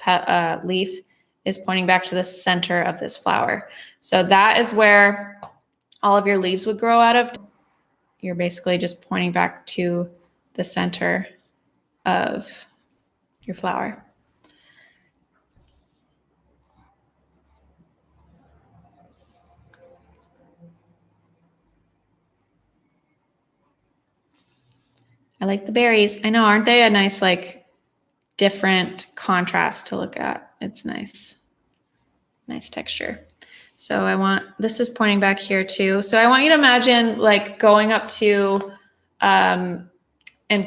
leaf is pointing back to the center of this flower. So that is where all of your leaves would grow out of. You're basically just pointing back to the center of your flower. I like the berries. I know, aren't they a nice, like, different contrast to look at? It's nice. Nice texture. So this is pointing back here too. So I want you to imagine like going up to and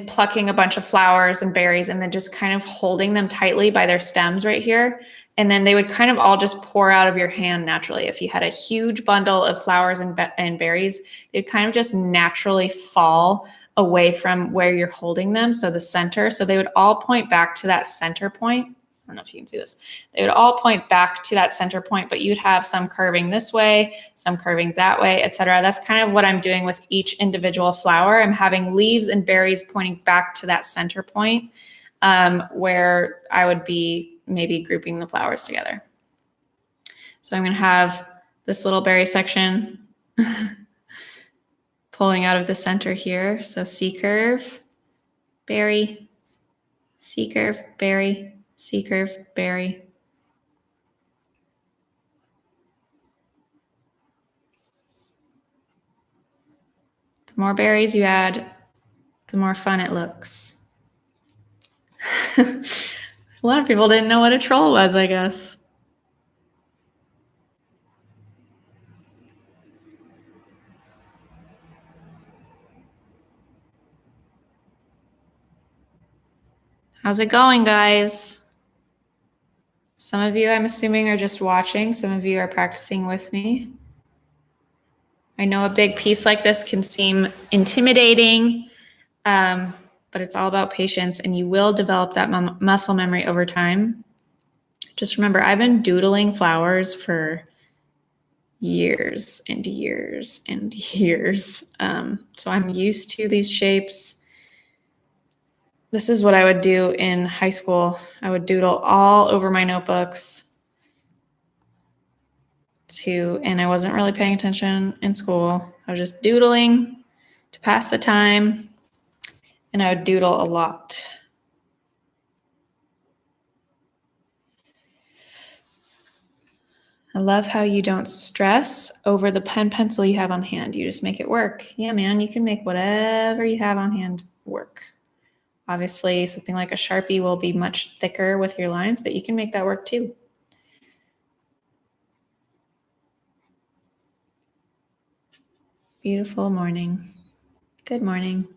plucking a bunch of flowers and berries and then just kind of holding them tightly by their stems right here. And then they would kind of all just pour out of your hand naturally. If you had a huge bundle of flowers and berries, they'd kind of just naturally fall away from where you're holding them. So the center, so they would all point back to that center point. I don't know if you can see this. They would all point back to that center point, but you'd have some curving this way, some curving that way, etc. That's kind of what I'm doing with each individual flower. I'm having leaves and berries pointing back to that center point where I would be maybe grouping the flowers together. So I'm going to have this little berry section pulling out of the center here. So C curve, berry, C curve, berry, C curve, berry. The more berries you add, the more fun it looks. A lot of people didn't know what a troll was, I guess. How's it going, guys? Some of you, I'm assuming, are just watching. Some of you are practicing with me. I know a big piece like this can seem intimidating, but it's all about patience, and you will develop that muscle memory over time. Just remember, I've been doodling flowers for years and years and years. So I'm used to these shapes. This is what I would do in high school. I would doodle all over my notebooks and I wasn't really paying attention in school. I was just doodling to pass the time, and I would doodle a lot. I love how you don't stress over the pen pencil you have on hand. You just make it work. Yeah, man, you can make whatever you have on hand work. Obviously, something like a Sharpie will be much thicker with your lines, but you can make that work too. Beautiful morning. Good morning.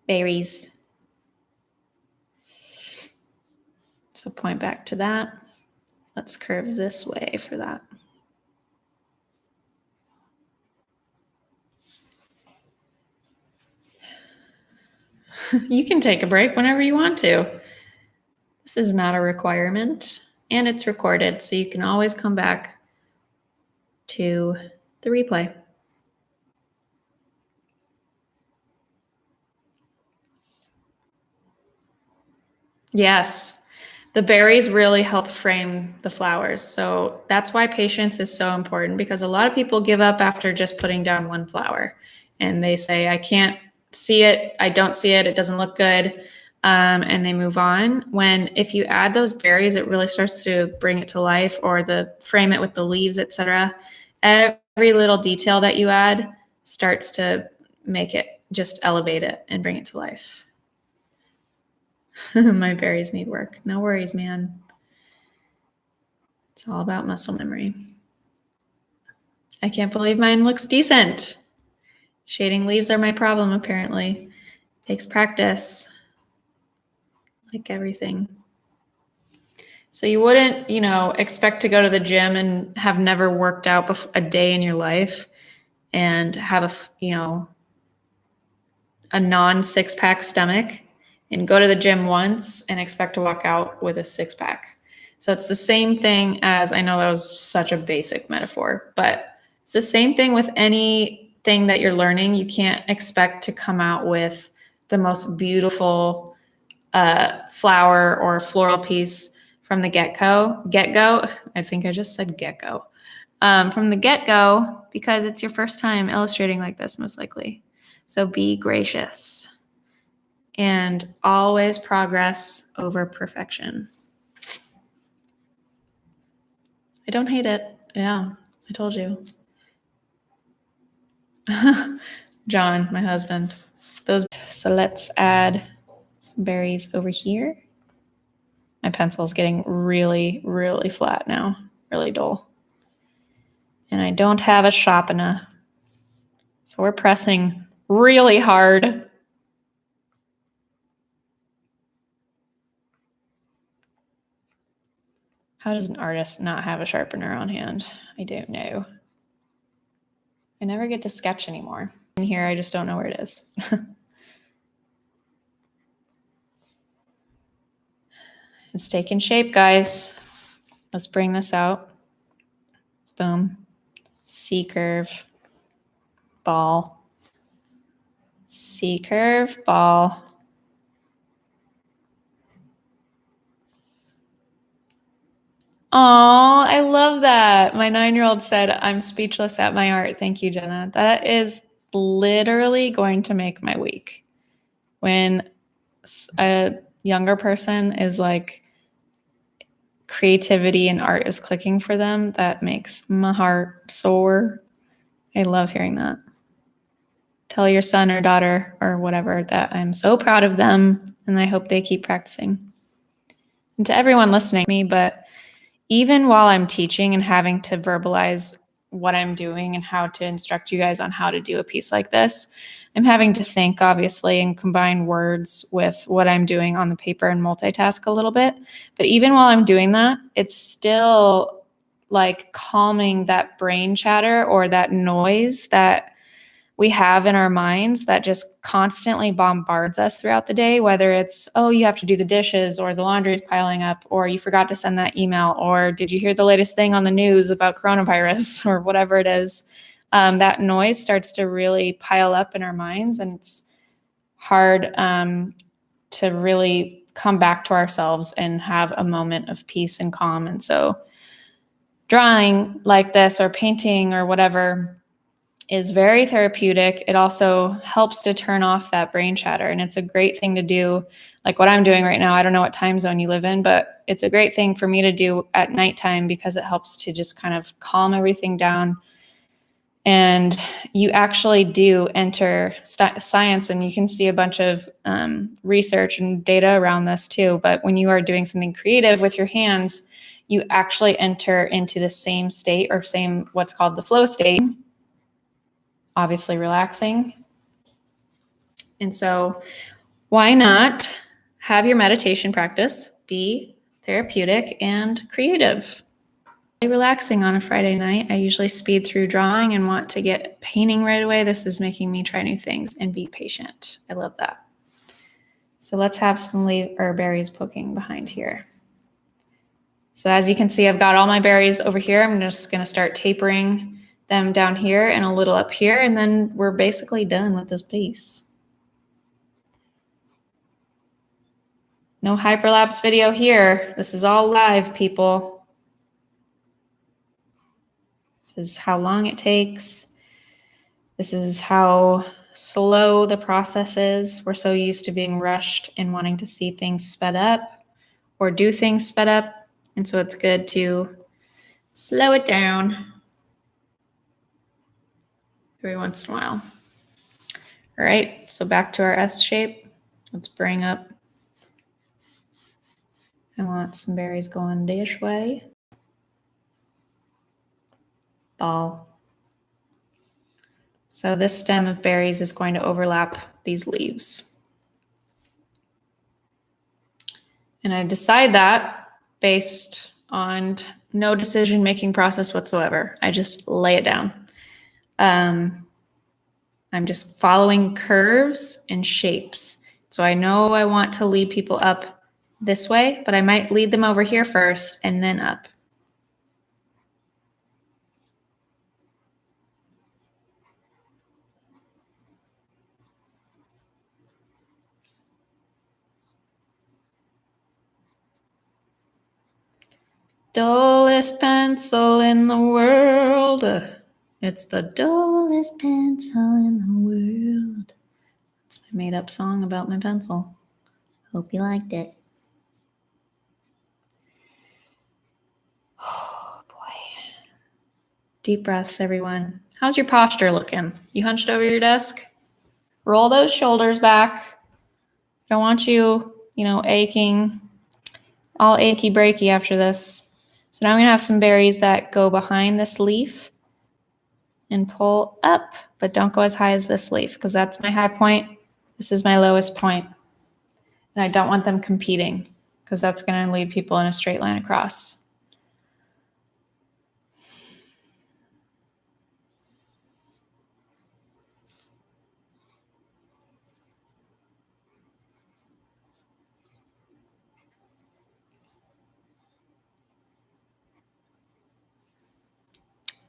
Berries. So point back to that. Let's curve this way for that. You can take a break whenever you want to. This is not a requirement, and it's recorded, so you can always come back to the replay. Yes, the berries really help frame the flowers. So that's why patience is so important, because a lot of people give up after just putting down one flower and they say, I can't see it. I don't see it. It doesn't look good. And they move on. When if you add those berries, it really starts to bring it to life, or the frame it with the leaves, etc. Every little detail that you add starts to make it, just elevate it and bring it to life. My berries need work. No worries, man. It's all about muscle memory. I can't believe mine looks decent. Shading leaves are my problem, apparently. Takes practice, like everything. So you wouldn't, expect to go to the gym and have never worked out a day in your life and have a non-six-pack stomach and go to the gym once and expect to walk out with a six-pack. So it's the same thing as, I know that was such a basic metaphor, but it's the same thing with anything that you're learning. You can't expect to come out with the most beautiful flower or floral piece from the get-go. I think I just said get-go. From the get-go, because it's your first time illustrating like this, most likely. So be gracious and always progress over perfection. I don't hate it. Yeah, I told you. John, my husband. So let's add some berries over here. My pencil's getting really, really flat now, really dull. And I don't have a sharpener. So we're pressing really hard. How does an artist not have a sharpener on hand? I don't know. I never get to sketch anymore. In here, I just don't know where it is. It's taking shape, guys. Let's bring this out. Boom. C-curve. Ball. C-curve. Ball. Oh, I love that. My 9-year-old said, I'm speechless at my art. Thank you, Jenna. That is literally going to make my week. When a younger person is like, creativity and art is clicking for them, that makes my heart soar. I love hearing that. Tell your son or daughter or whatever that I'm so proud of them and I hope they keep practicing. And to everyone listening to me, but even while I'm teaching and having to verbalize what I'm doing and how to instruct you guys on how to do a piece like this, I'm having to think, obviously, and combine words with what I'm doing on the paper and multitask a little bit. But even while I'm doing that, it's still like calming that brain chatter or that noise that we have in our minds that just constantly bombards us throughout the day, whether it's, oh, you have to do the dishes or the laundry is piling up or you forgot to send that email or did you hear the latest thing on the news about coronavirus or whatever it is. That noise starts to really pile up in our minds and it's hard to really come back to ourselves and have a moment of peace and calm. And so drawing like this or painting or whatever is very therapeutic. It also helps to turn off that brain chatter. And it's a great thing to do, like what I'm doing right now. I don't know what time zone you live in, but it's a great thing for me to do at nighttime because it helps to just kind of calm everything down. And you actually do enter science, and you can see a bunch of research and data around this too. But when you are doing something creative with your hands, you actually enter into the same state or same what's called the flow state obviously relaxing. And so why not have your meditation practice be therapeutic and creative? Relaxing on a Friday night. I usually speed through drawing and want to get painting right away. This is making me try new things and be patient. I love that. So let's have some berries poking behind here. So as you can see, I've got all my berries over here. I'm just going to start tapering them down here and a little up here, and then we're basically done with this piece. No hyperlapse video here. This is all live, people. This is how long it takes. This is how slow the process is. We're so used to being rushed and wanting to see things sped up or do things sped up. And so it's good to slow it down every once in a while. All right, so back to our S shape. Let's bring up. I want some berries going this way. Ball. So this stem of berries is going to overlap these leaves. And I decide that based on no decision-making process whatsoever. I just lay it down. I'm just following curves and shapes. So I know I want to lead people up this way, but I might lead them over here first and then up. Dullest pencil in the world. It's the dullest pencil in the world. It's my made-up song about my pencil. Hope you liked it. Oh, boy. Deep breaths, everyone. How's your posture looking? You hunched over your desk? Roll those shoulders back. I don't want you, aching, all achy breaky after this. So now I'm going to have some berries that go behind this leaf and pull up, but don't go as high as this leaf because that's my high point. This is my lowest point. And I don't want them competing because that's going to lead people in a straight line across.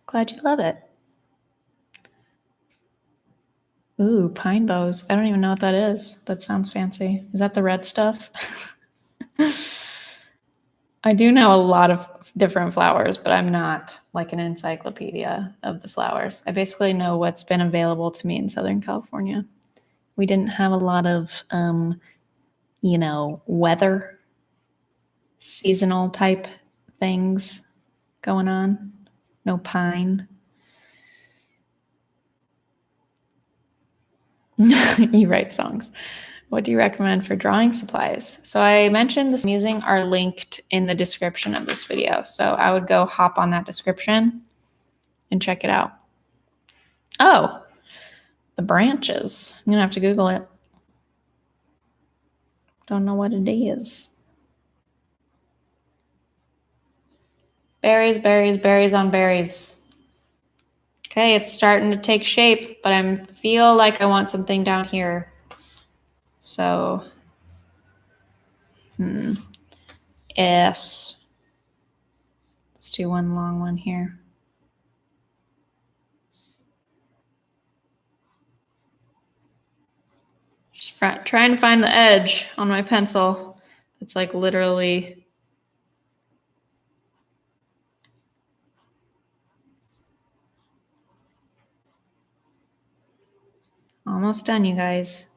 Glad you love it. Ooh, pine bows. I don't even know what that is. That sounds fancy. Is that the red stuff? I do know a lot of different flowers, but I'm not like an encyclopedia of the flowers. I basically know what's been available to me in Southern California. We didn't have a lot of, weather, seasonal type things going on. No pine. You write songs. What do you recommend for drawing supplies? So I mentioned this using are linked in the description of this video. So I would go hop on that description and check it out. Oh, the branches. I'm gonna have to Google it. Don't know what it is. Berries, berries, berries on berries. Okay, it's starting to take shape, but I feel like I want something down here. So, S. Let's do one long one here. Just trying to find the edge on my pencil. It's like literally almost done, you guys.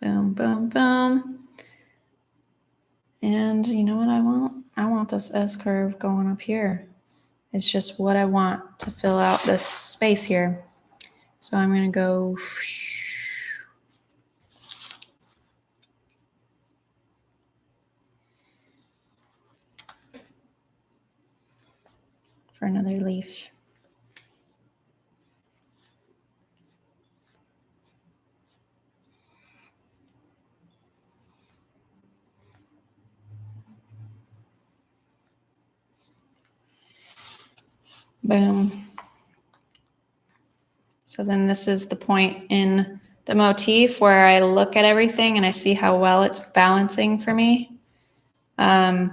Boom, boom, boom. And you know what I want? I want this S curve going up here. It's just what I want to fill out this space here. So I'm going to go for another leaf. Boom. So then this is the point in the motif where I look at everything and I see how well it's balancing for me. Add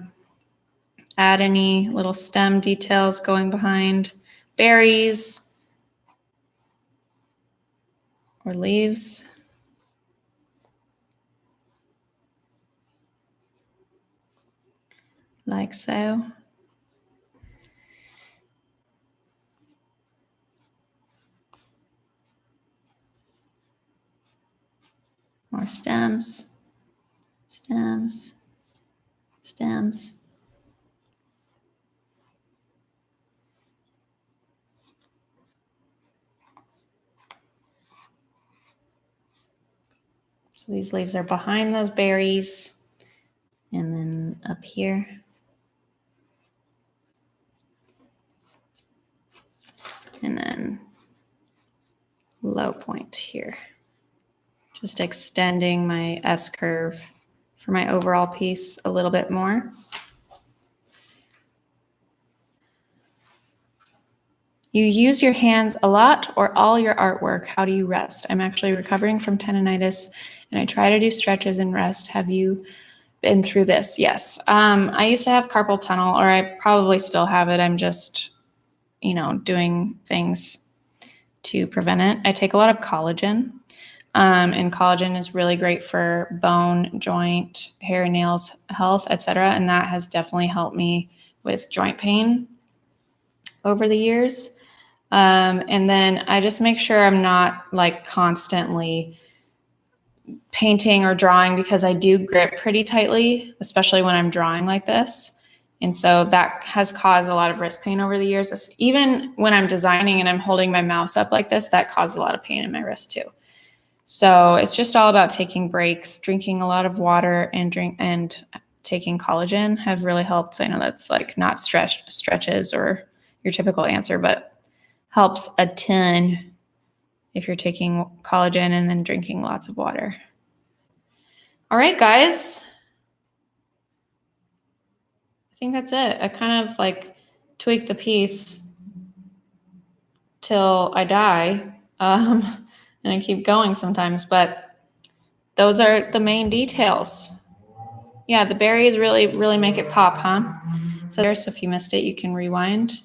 any little stem details going behind berries or leaves. Like so. More stems, stems, stems. So these leaves are behind those berries. And then up here. And then low point here. Just extending my S curve for my overall piece a little bit more. You use your hands a lot or all your artwork. How do you rest? I'm actually recovering from tendonitis and I try to do stretches and rest. Have you been through this? Yes. I used to have carpal tunnel, or I probably still have it. I'm just, doing things to prevent it. I take a lot of collagen. And collagen is really great for bone, joint, hair, nails, health, etc. And that has definitely helped me with joint pain over the years. And then I just make sure I'm not like constantly painting or drawing, because I do grip pretty tightly, especially when I'm drawing like this. And so that has caused a lot of wrist pain over the years. Even when I'm designing and I'm holding my mouse up like this, that caused a lot of pain in my wrist too. So it's just all about taking breaks, drinking a lot of water, and taking collagen have really helped. So I know that's like not stretches or your typical answer, but helps a ton if you're taking collagen and then drinking lots of water. All right, guys. I think that's it. I kind of like tweak the piece till I die. And I keep going sometimes, but those are the main details. Yeah, the berries really, really make it pop, huh? So if you missed it, you can rewind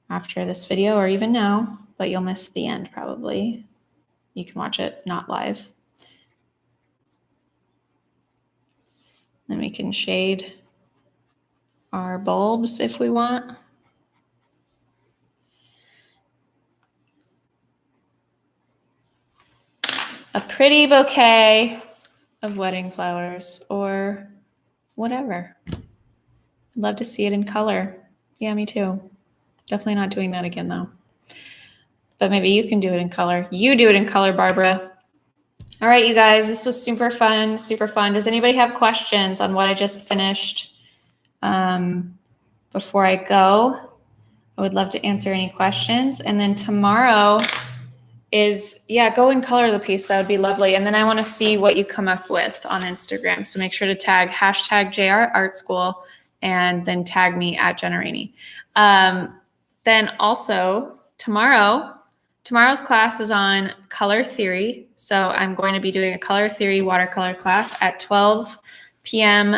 after this video or even now, but you'll miss the end probably. You can watch it not live. Then we can shade our bulbs if we want. A pretty bouquet of wedding flowers or whatever. I'd love to see it in color. Yeah, me too. Definitely not doing that again though. But maybe you can do it in color. You do it in color, Barbara. All right, you guys, this was super fun, super fun. Does anybody have questions on what I just finished before I go? I would love to answer any questions. And then tomorrow is, go and color the piece. That would be lovely. And then I want to see what you come up with on Instagram. So make sure to tag #JR Art School and then tag me at Jenna Rainey. Then also tomorrow's class is on color theory. So I'm going to be doing a color theory watercolor class at 12 p.m.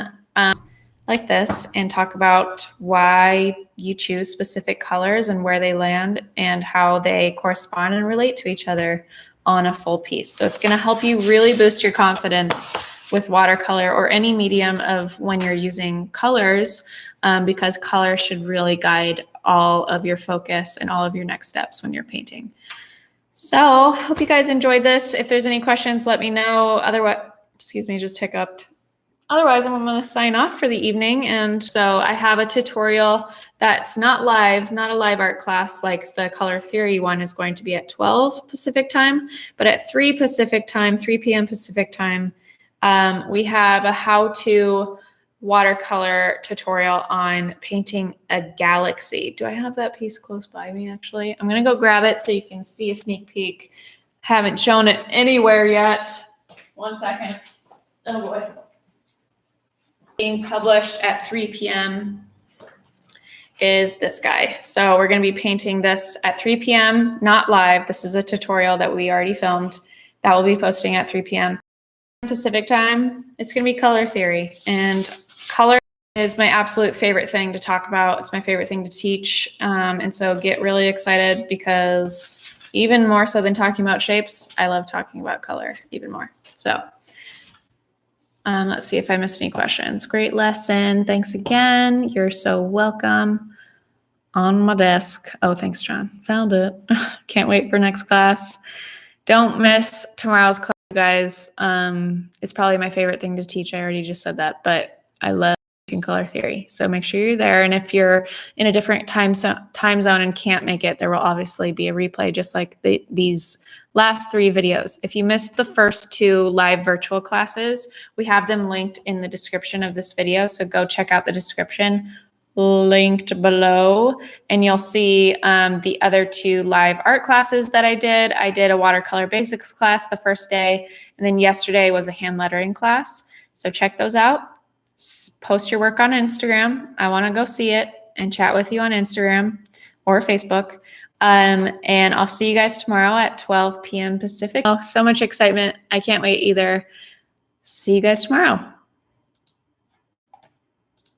Like this, and talk about why you choose specific colors and where they land and how they correspond and relate to each other on a full piece. So it's going to help you really boost your confidence with watercolor or any medium of when you're using colors, because color should really guide all of your focus and all of your next steps when you're painting. So hope you guys enjoyed this. If there's any questions, let me know. Otherwise, just hiccuped. otherwise, I'm going to sign off for the evening. And so I have a tutorial that's not live, not a live art class like the color theory one is going to be at 12 Pacific time, but at 3 Pacific time, 3 p.m. Pacific time, we have a how-to watercolor tutorial on painting a galaxy. Do I have that piece close by me, actually? I'm going to go grab it so you can see a sneak peek. Haven't shown it anywhere yet. 1 second. Oh, boy. Being published at 3 p.m. is this guy. So we're going to be painting this at 3 p.m., not live. This is a tutorial that we already filmed that will be posting at 3 p.m. Pacific time. It's going to be color theory, and color is my absolute favorite thing to talk about. It's my favorite thing to teach. And so get really excited, because even more so than talking about shapes, I love talking about color even more. So let's see if I missed any questions. Great lesson. Thanks again. You're so welcome. On my desk. Oh, thanks, John. Found it. Can't wait for next class. Don't miss tomorrow's class, you guys. It's probably my favorite thing to teach. I already just said that, but I love teaching color theory. So make sure you're there. And if you're in a different time zone and can't make it, there will obviously be a replay, just like these last 3 videos. If you missed the first 2 live virtual classes, we have them linked in the description of this video. So go check out the description linked below, and you'll see the other 2 live art classes that I did. I did a watercolor basics class the first day, and then yesterday was a hand lettering class. So check those out. Post your work on Instagram. I want to go see it and chat with you on Instagram or Facebook. And I'll see you guys tomorrow at 12 p.m. Pacific. Oh, so much excitement. I can't wait either. See you guys tomorrow.